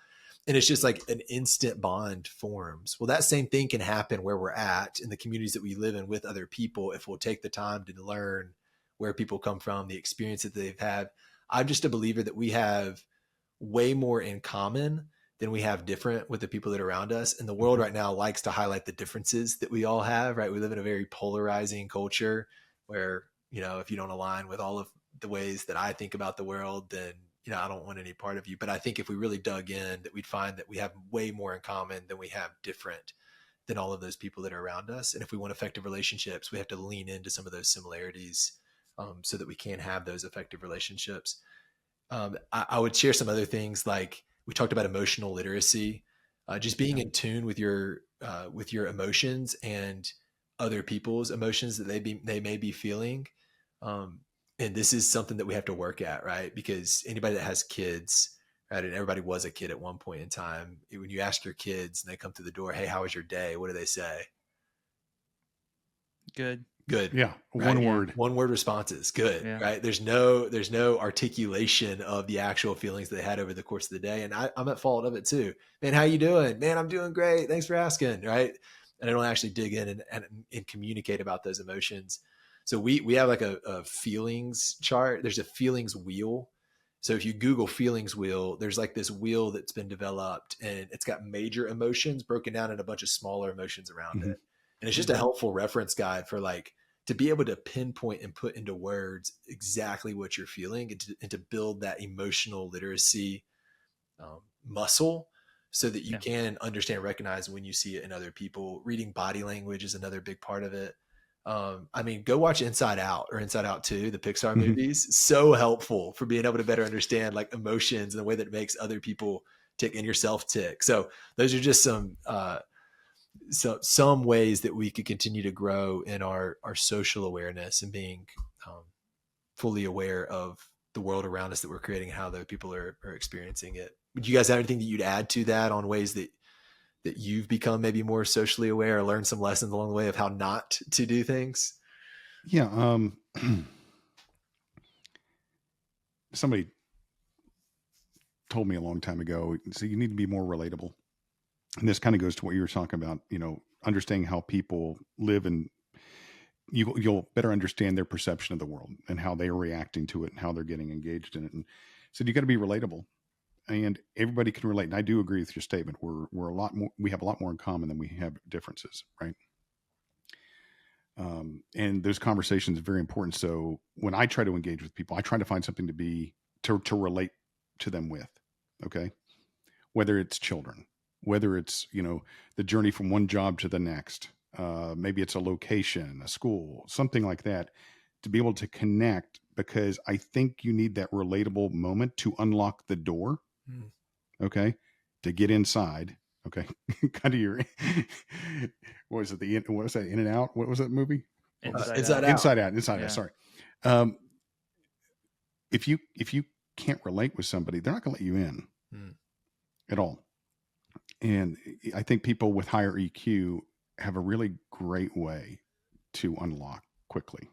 And it's just like an instant bond forms. Well, that same thing can happen where we're at in the communities that we live in with other people if we'll take the time to learn where people come from, the experience that they've had. I'm just a believer that we have way more in common than we have different with the people that are around us. And the world right now likes to highlight the differences that we all have, right? We live in a very polarizing culture where, if you don't align with all of the ways that I think about the world, then I don't want any part of you. But I think if we really dug in, that we'd find that we have way more in common than we have different than all of those people that are around us. And if we want effective relationships, we have to lean into some of those similarities so that we can have those effective relationships. I would share some other things, like we talked about emotional literacy, just being in tune with your emotions and other people's emotions that they may be feeling. And this is something that we have to work at, right? Because anybody that has kids, right, and everybody was a kid at one point in time, when you ask your kids and they come through the door, hey, how was your day? What do they say? Good. Yeah. Right? One word responses. Good. Yeah. Right. There's no articulation of the actual feelings that they had over the course of the day. And I'm at fault of it too. Man, how you doing? Man, I'm doing great. Thanks for asking. Right. And I don't actually dig in and communicate about those emotions. So we have like a feelings chart. There's a feelings wheel. So if you Google feelings wheel, there's like this wheel that's been developed and it's got major emotions broken down in a bunch of smaller emotions around it. And it's just a helpful reference guide for like to be able to pinpoint and put into words exactly what you're feeling and to build that emotional literacy muscle so that you can understand, recognize when you see it in other people. Reading body language is another big part of it. I mean, go watch Inside Out or Inside Out 2, the Pixar movies. So helpful for being able to better understand like emotions and the way that it makes other people tick and yourself tick. So those are just some ways that we could continue to grow in our social awareness and being fully aware of the world around us that we're creating and how other people are experiencing it. Would you guys have anything that you'd add to that on ways that you've become maybe more socially aware or learned some lessons along the way of how not to do things? Yeah. Somebody told me a long time ago, so you need to be more relatable. And this kind of goes to what you were talking about, understanding how people live, and you'll better understand their perception of the world and how they're reacting to it and how they're getting engaged in it. And so you got to be relatable, and everybody can relate. And I do agree with your statement. We have a lot more in common than we have differences, right? And those conversations are very important. So when I try to engage with people, I try to find something to relate to them with. Okay. Whether it's children, whether it's, the journey from one job to the next, maybe it's a location, a school, something like that, to be able to connect, because I think you need that relatable moment to unlock the door. Okay. To get inside. Okay. Kind of your, what was it? What was that? In and Out? What was that movie? Inside Out. Inside Out. Yeah. Sorry. If you can't relate with somebody, they're not going to let you in at all. And I think people with higher EQ have a really great way to unlock quickly.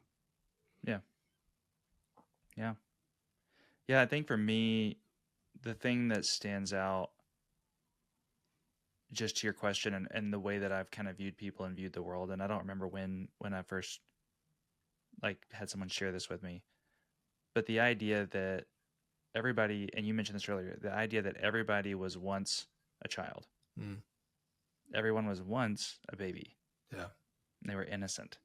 Yeah. I think for me, the thing that stands out, just to your question and the way that I've kind of viewed people and viewed the world, and I don't remember when I first had someone share this with me, but the idea that everybody, and you mentioned this earlier, the idea that everybody was once a child. Everyone was once a baby. Yeah. They were innocent.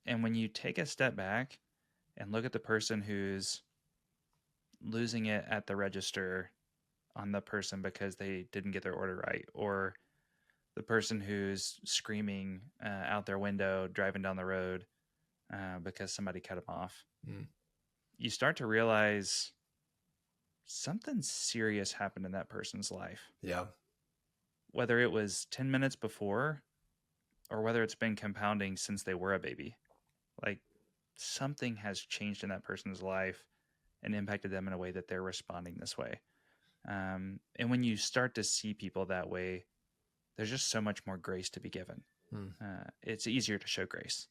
And when you take a step back and look at the person who's losing it at the register on the person because they didn't get their order right, or the person who's screaming out their window driving down the road because somebody cut them off, you start to realize something serious happened in that person's life. Yeah. Whether it was 10 minutes before or whether it's been compounding since they were a baby, something has changed in that person's life and impacted them in a way that they're responding this way. And when you start to see people that way, there's just so much more grace to be given. It's easier to show grace.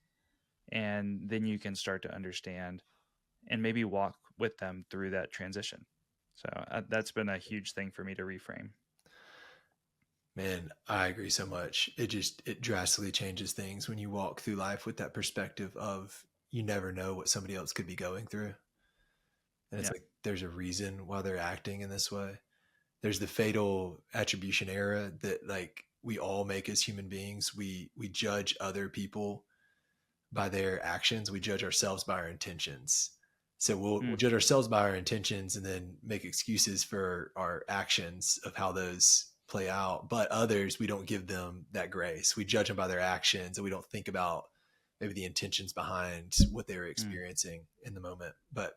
And then you can start to understand and maybe walk with them through that transition. So that's been a huge thing for me to reframe. Man, I agree so much. It drastically changes things when you walk through life with that perspective of you never know what somebody else could be going through. And it's there's a reason why they're acting in this way. There's the fatal attribution error that we all make as human beings. We judge other people by their actions. We judge ourselves by our intentions. So we'll judge ourselves by our intentions and then make excuses for our actions of how those play out. But others, we don't give them that grace. We judge them by their actions and we don't think about maybe the intentions behind what they were experiencing in the moment. But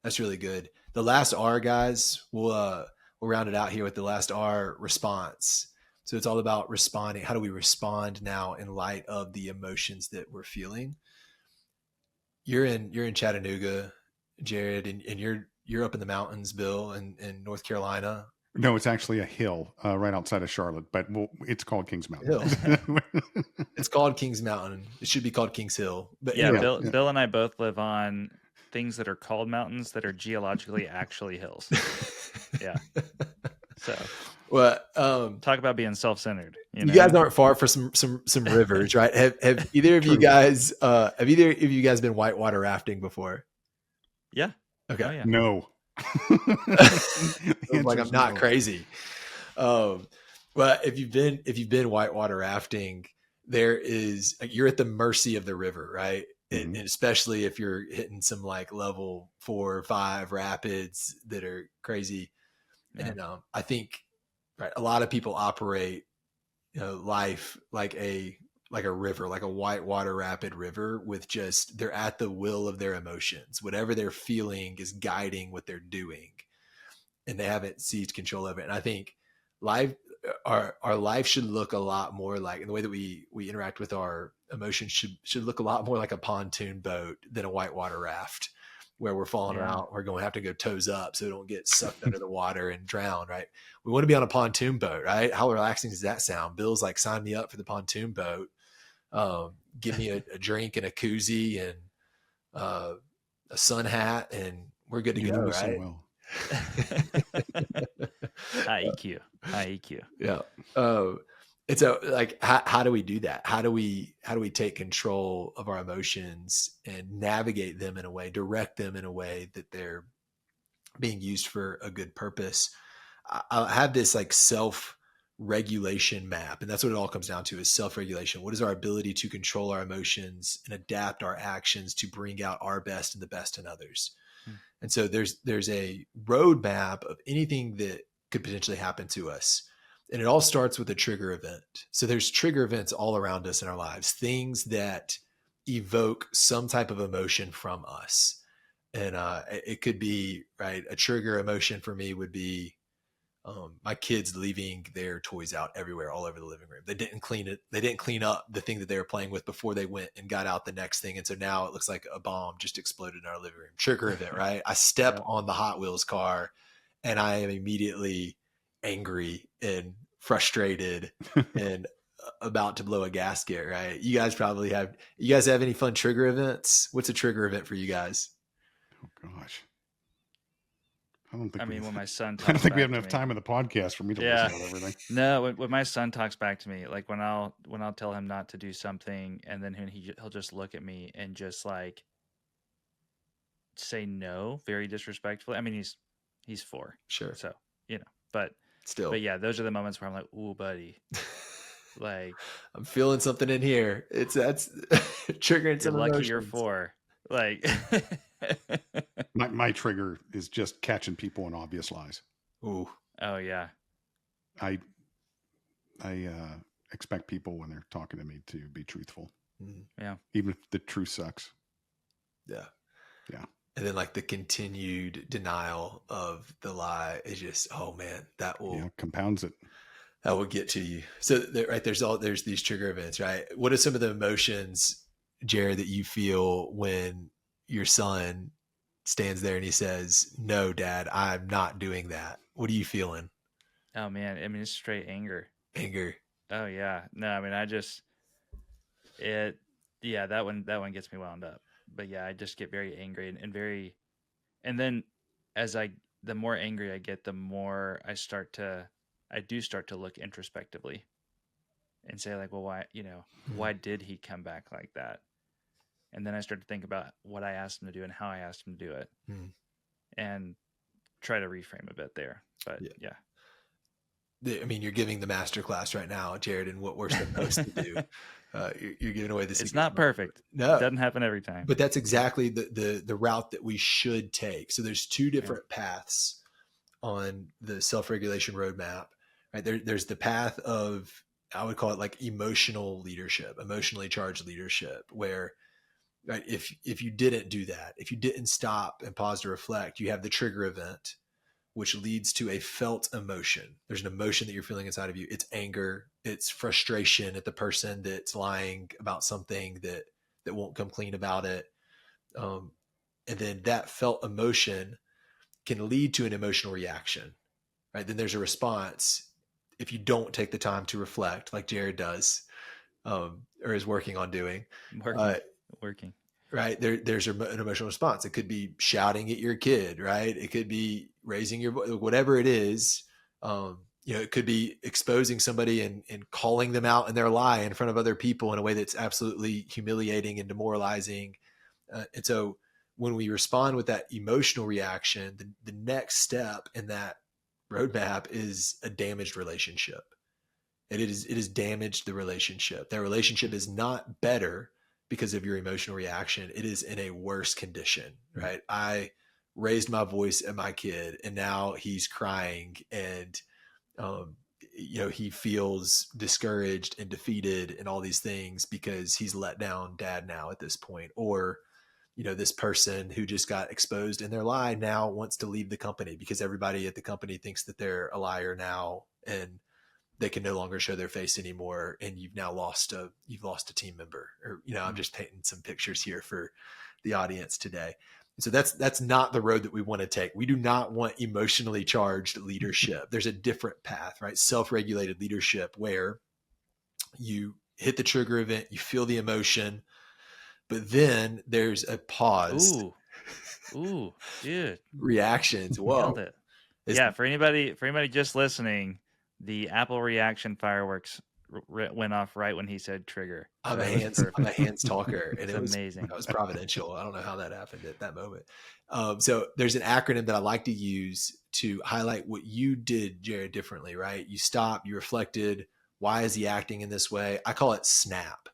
that's really good. The last R, guys, we'll round it out here with the last R, response. So it's all about responding. How do we respond now in light of the emotions that we're feeling? You're in Chattanooga, Jared, and you're up in the mountains, Bill, in North Carolina. No, it's actually a hill right outside of Charlotte, but it's called Kings Mountain. It's called Kings Mountain. It should be called Kings Hill. But Bill and I both live on things that are called mountains that are geologically actually hills. Yeah. So, well, talk about being self-centered. You guys aren't far for some rivers, right? Have either of you guys been whitewater rafting before? Yeah. Okay. Oh, yeah. No. I'm not crazy. Well, if you've been whitewater rafting, you're at the mercy of the river, right? And especially if you're hitting some level 4 or 5 rapids that are crazy. Yeah. And I think a lot of people operate life like a river, like a whitewater rapid river, with they're at the will of their emotions. Whatever they're feeling is guiding what they're doing, and they haven't seized control of it. And I think our life should look a lot more like, in the way that we interact with our emotions should look a lot more like a pontoon boat than a whitewater raft, where we're falling out. We're going to have to go toes up so we don't get sucked under the water and drown, right? We want to be on a pontoon boat, right? How relaxing does that sound? Bill's sign me up for the pontoon boat. Give me a drink and a koozie and a sun hat, and we're good to go, right? So well. High EQ. Yeah. It's how do we do that? How do we take control of our emotions and navigate them in a way, direct them in a way that they're being used for a good purpose? I have this self regulation map. And that's what it all comes down to, is self-regulation. What is our ability to control our emotions and adapt our actions to bring out our best and the best in others? And so there's a roadmap of anything that could potentially happen to us. And it all starts with a trigger event. So there's trigger events all around us in our lives, things that evoke some type of emotion from us. And it could be, right, a trigger emotion for me would be my kids leaving their toys out everywhere, all over the living room. They didn't clean it. They didn't clean up the thing that they were playing with before they went and got out the next thing. And so now it looks like a bomb just exploded in our living room. Trigger event, right? I step on the Hot Wheels car and I am immediately angry and frustrated and about to blow a gasket, right? You guys have any fun trigger events? What's a trigger event for you guys? Oh gosh. I don't think. When my son talks I don't think we have back to enough me. time in the podcast for me to Yeah. listen to everything. No, when my son talks back to me, like when I'll tell him not to do something, and then he'll just look at me and just like say no, very disrespectfully. I mean, he's 4, Sure. so but Still, but yeah, those are the moments where I'm like, ooh, buddy, like I'm feeling something in here. That's triggering you're some lucky emotions. you're 4. Like My trigger is just catching people in obvious lies. Ooh. Oh yeah. I expect people when they're talking to me to be truthful. Yeah. Even if the truth sucks. Yeah. Yeah. And then like the continued denial of the lie is just, oh man, that will compounds it. That will get to you. So there's these trigger events, right? What are some of the emotions, Jared, that you feel when your son stands there and he says, "No, Dad, I'm not doing that"? What are you feeling? Oh man, it's straight anger. Anger. Oh yeah. No, that one gets me wound up. But yeah, I just get very angry and then the more angry I get, the more I do start to look introspectively and say like, well, why did he come back like that? And then I start to think about what I asked him to do and how I asked him to do it, and try to reframe a bit there. But yeah. You're giving the master class right now, Jared, and what we're supposed to do. You're giving away the secret. It's not perfect. No, it doesn't happen every time. But that's exactly the route that we should take. So there's 2 different paths on the self-regulation roadmap. Right? There's the path of, I would call it like emotional leadership, emotionally charged leadership, where right, if you didn't do that, if you didn't stop and pause to reflect, you have the trigger event, which leads to a felt emotion. There's an emotion that you're feeling inside of you. It's anger. It's frustration at the person that's lying about something that won't come clean about it. And then that felt emotion can lead to an emotional reaction, right? Then there's a response. If you don't take the time to reflect, like Jared does, or is working on doing, working. Right. There's an emotional response. It could be shouting at your kid, right? It could be raising your voice, whatever it is. It could be exposing somebody and calling them out in their lie in front of other people in a way that's absolutely humiliating and demoralizing. And so when we respond with that emotional reaction, the next step in that roadmap is a damaged relationship. It is damaged the relationship. That relationship is not better because of your emotional reaction. It is in a worse condition, right? I raised my voice at my kid and now he's crying and, he feels discouraged and defeated and all these things because he's let down Dad now at this point. Or, this person who just got exposed in their lie now wants to leave the company because everybody at the company thinks that they're a liar now and they can no longer show their face anymore. And you've now lost a team member, or, I'm just painting some pictures here for the audience today. And so that's not the road that we want to take. We do not want emotionally charged leadership. There's a different path, right? Self-regulated leadership where you hit the trigger event, you feel the emotion, but then there's a pause. Ooh, dude. Reactions. Whoa. Nailed it. Yeah, for anybody just listening, the Apple reaction fireworks went off right when he said trigger. I'm a That was hands perfect. talker, and It's it was amazing. that was providential. I don't know how that happened at that moment. So there's an acronym that I like to use to highlight what you did, Jared, differently. Right? You stopped, you reflected. Why is he acting in this way? I call it SNAP,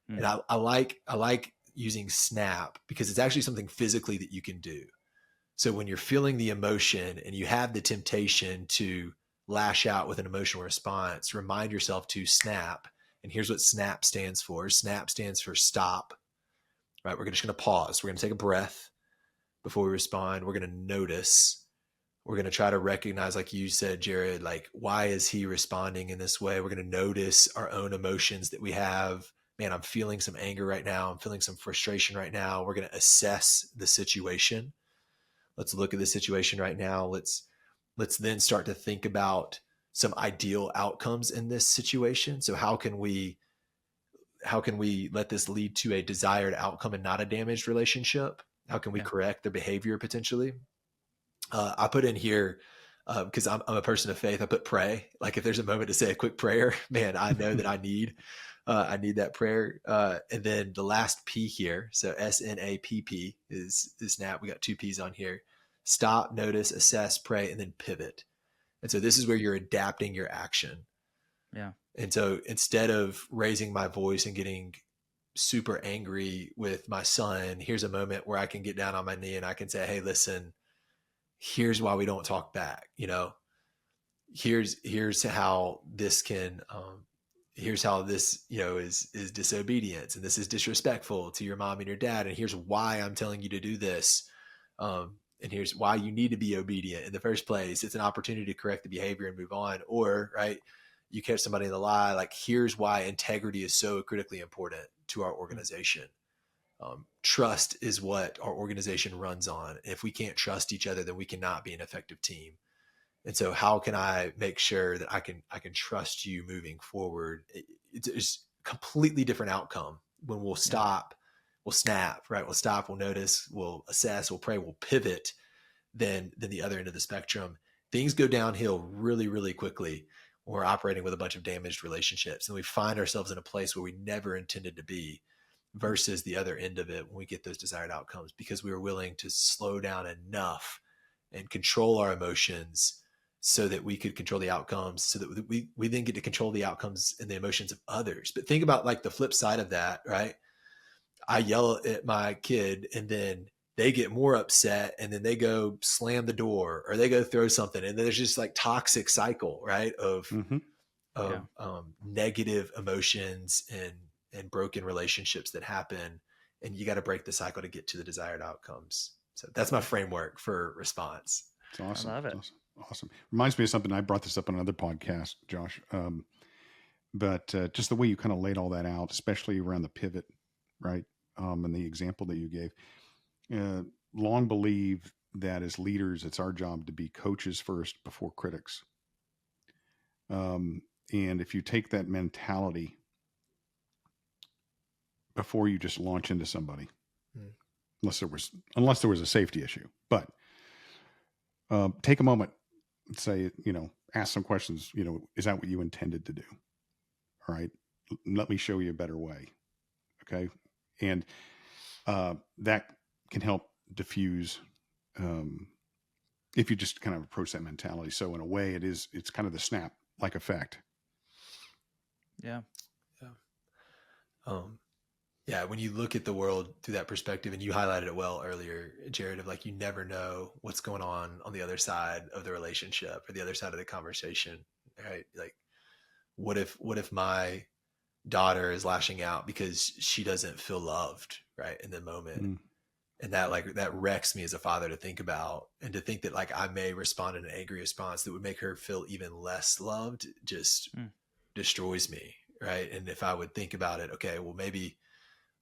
and I like using SNAP because it's actually something physically that you can do. So when you're feeling the emotion and you have the temptation to lash out with an emotional response, remind yourself to snap. And here's what SNAP stands for. SNAP stands for stop, right? We're just going to pause. We're going to take a breath before we respond. We're going to notice. We're going to try to recognize, like you said, Jared, like, why is he responding in this way? We're going to notice our own emotions that we have. Man, I'm feeling some anger right now. I'm feeling some frustration right now. We're going to assess the situation. Let's look at the situation right now. Let's then start to think about some ideal outcomes in this situation. So how can we let this lead to a desired outcome and not a damaged relationship? How can we correct their behavior potentially? I put in here, because I'm a person of faith, I put pray. Like if there's a moment to say a quick prayer, man, I know that I need that prayer. And then the last P here, so SNAPP is SNAP. We got 2 P's on here. Stop, notice, assess, pray, and then pivot. And so this is where you're adapting your action. Yeah. And so instead of raising my voice and getting super angry with my son, here's a moment where I can get down on my knee and I can say, hey, listen, here's why we don't talk back. Here's how this can, here's how this, is disobedience, and this is disrespectful to your mom and your dad. And here's why I'm telling you to do this. And here's why you need to be obedient in the first place. It's an opportunity to correct the behavior and move on. Or, right, you catch somebody in the lie, like, here's why integrity is so critically important to our organization. Trust is what our organization runs on. If we can't trust each other, then we cannot be an effective team. And so how can I make sure that I can trust you moving forward? It's a completely different outcome when we'll stop, we'll snap, right? We'll stop, we'll notice, we'll assess, we'll pray, we'll pivot than the other end of the spectrum. Things go downhill really, really quickly when we're operating with a bunch of damaged relationships, and we find ourselves in a place where we never intended to be, versus the other end of it when we get those desired outcomes, because we were willing to slow down enough and control our emotions so that we could control the outcomes, so that we then get to control the outcomes and the emotions of others. But think about like the flip side of that, right? I yell at my kid and then they get more upset and then they go slam the door or they go throw something. And then there's just like toxic cycle, right? Of negative emotions and broken relationships that happen. And you got to break the cycle to get to the desired outcomes. So that's my framework for response. It's awesome. I love it. Awesome. Reminds me of something. I brought this up on another podcast, Josh. But just the way you kind of laid all that out, especially around the pivot, right? And the example that you gave, long believe that as leaders, it's our job to be coaches first before critics. And if you take that mentality before you just launch into somebody, unless there was a safety issue, but take a moment and say, ask some questions, is that what you intended to do? All right. Let me show you a better way. Okay. And that can help diffuse if you just kind of approach that mentality. So in a way it's kind of the snap like effect. Yeah. Yeah. When you look at the world through that perspective, and you highlighted it well earlier, Jared, of like, you never know what's going on the other side of the relationship or the other side of the conversation, right? Like, what if my daughter is lashing out because she doesn't feel loved, right, in the moment? And that wrecks me as a father to think about, and to think that like I may respond in an angry response that would make her feel even less loved just destroys me, right? And if I would think about it, okay, well, maybe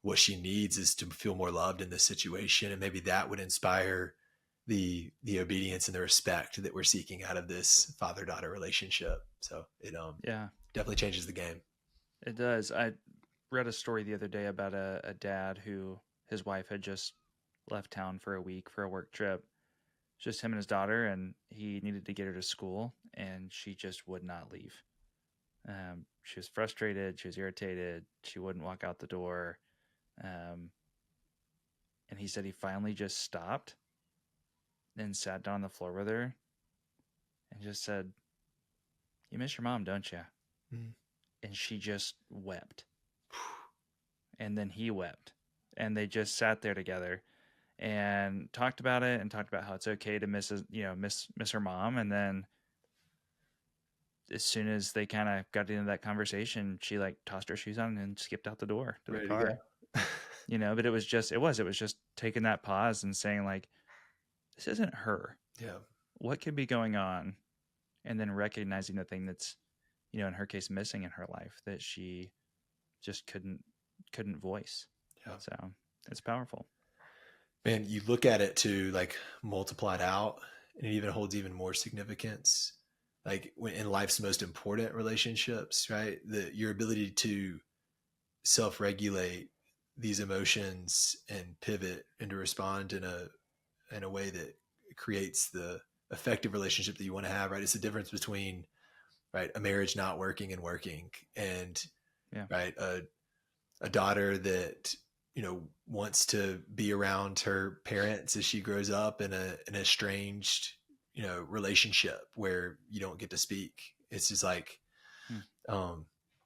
what she needs is to feel more loved in this situation, and maybe that would inspire the obedience and the respect that we're seeking out of this father-daughter relationship. So it definitely changes the game. It does. I read a story the other day about a dad who his wife had just left town for a week for a work trip. Just him and his daughter, and he needed to get her to school, and she just would not leave. She was frustrated. She was irritated. She wouldn't walk out the door. And he said he finally just stopped and sat down on the floor with her and just said, "You miss your mom, don't you?" Mm. And she just wept. And then he wept. And they just sat there together and talked about it and talked about how it's okay to miss her mom. And then as soon as they kind of got into that conversation, she like tossed her shoes on and skipped out the door to Ready the to car. But it was just taking that pause and saying like, this isn't her. Yeah. What could be going on? And then recognizing the thing that's, in her case, missing in her life that she just couldn't voice. Yeah. So it's powerful. Man, you look at it to like multiply it out, and it even holds even more significance. Like in life's most important relationships, right? Your ability to self-regulate these emotions and pivot and to respond in a way that creates the effective relationship that you want to have, right? It's the difference between, right, a marriage not working and working, and right, a daughter that wants to be around her parents as she grows up in an estranged relationship where you don't get to speak. It's just like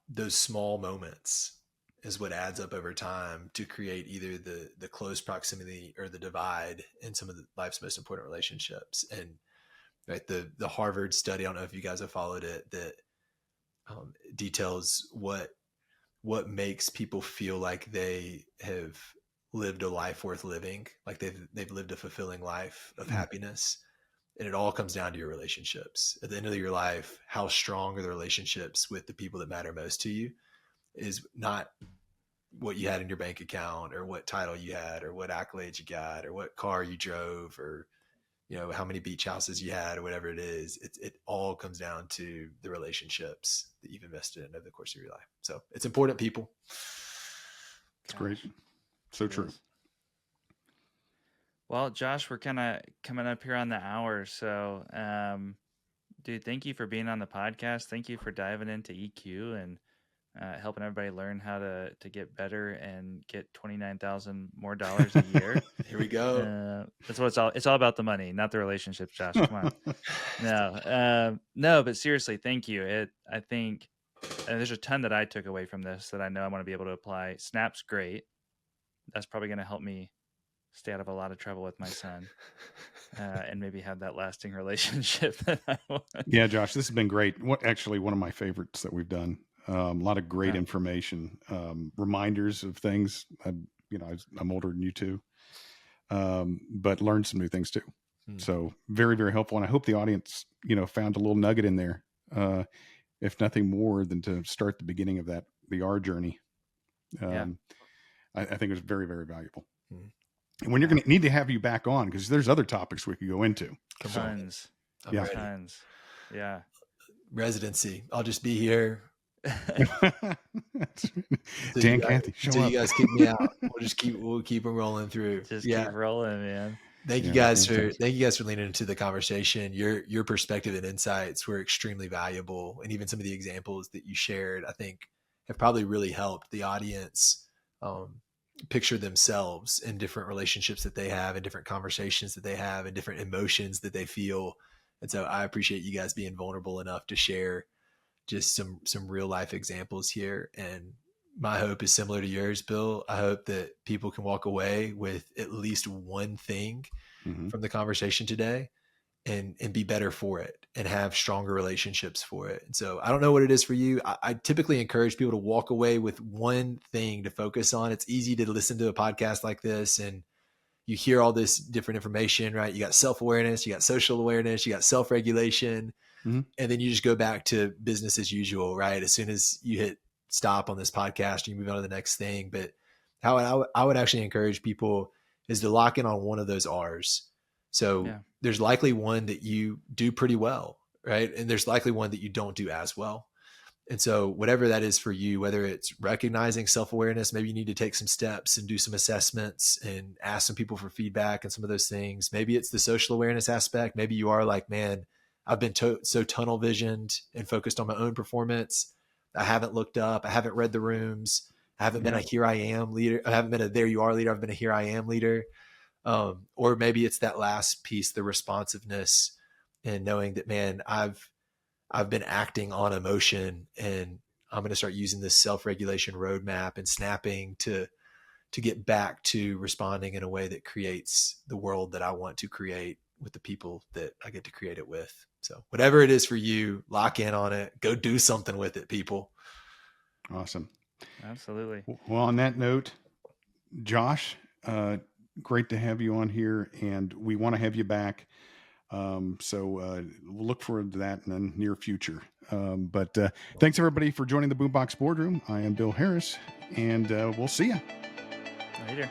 those small moments is what adds up over time to create either the close proximity or the divide in some of life's most important relationships. And right, the Harvard study, I don't know if you guys have followed it, that details what makes people feel like they have lived a life worth living, like they've lived a fulfilling life of happiness. And it all comes down to your relationships. At the end of your life, how strong are the relationships with the people that matter most to you is not what you had in your bank account or what title you had or what accolades you got or what car you drove or how many beach houses you had or whatever it is. It all comes down to the relationships that you've invested in over the course of your life. So it's important, people. It's great. So true. Well, Josh, we're kind of coming up here on the hour. So, dude, thank you for being on the podcast. Thank you for diving into EQ and helping everybody learn how to get better and get $29,000 more a year. Here we go. That's what it's all about, the money, not the relationships, Josh. Come on. No, but seriously, thank you. I think there's a ton that I took away from this that I know I want to be able to apply. Snap's great. That's probably going to help me stay out of a lot of trouble with my son and maybe have that lasting relationship that I want. Yeah, Josh, this has been great. Actually, one of my favorites that we've done. A lot of great information, reminders of things. I'm older than you too, but learned some new things too. So very, very helpful. And I hope the audience, found a little nugget in there, if nothing more than to start the beginning of the R journey. I think it was very, very valuable. And when you're going to need to have you back on, because there's other topics we could go into. Tons. Yeah. Tons. Yeah. Residency. I'll just be here. Dan Cathy, until you guys kick me out. We'll keep them rolling through. Keep rolling, man. Thank you guys for leaning into the conversation. Your perspective and insights were extremely valuable, and even some of the examples that you shared, I think, have probably really helped the audience picture themselves in different relationships that they have, and different conversations that they have, and different emotions that they feel. And so I appreciate you guys being vulnerable enough to share just some real life examples here. And my hope is similar to yours, Bill. I hope that people can walk away with at least one thing from the conversation today and be better for it and have stronger relationships for it. And so I don't know what it is for you. I typically encourage people to walk away with one thing to focus on. It's easy to listen to a podcast like this and you hear all this different information, right? You got self-awareness, you got social awareness, you got self-regulation, and then you just go back to business as usual, right? As soon as you hit stop on this podcast, you move on to the next thing. But how I would actually encourage people is to lock in on one of those R's. So there's likely one that you do pretty well, right? And there's likely one that you don't do as well. And so whatever that is for you, whether it's recognizing self-awareness, maybe you need to take some steps and do some assessments and ask some people for feedback and some of those things. Maybe it's the social awareness aspect. Maybe you are like, man, I've been so tunnel visioned and focused on my own performance. I haven't looked up. I haven't read the rooms. I haven't been Yeah. a here I am leader. I haven't been a there you are leader. I've been a here I am leader. Or maybe it's that last piece, the responsiveness, and knowing that, man, I've been acting on emotion, and I'm going to start using this self-regulation roadmap and snapping to get back to responding in a way that creates the world that I want to create with the people that I get to create it with. So whatever it is for you, lock in on it, go do something with it, people. Awesome. Absolutely. Well, on that note, Josh, great to have you on here, and we want to have you back. So we'll look forward to that in the near future. But thanks everybody for joining the Boombox Boardroom. I am Bill Harris, and we'll see you Later.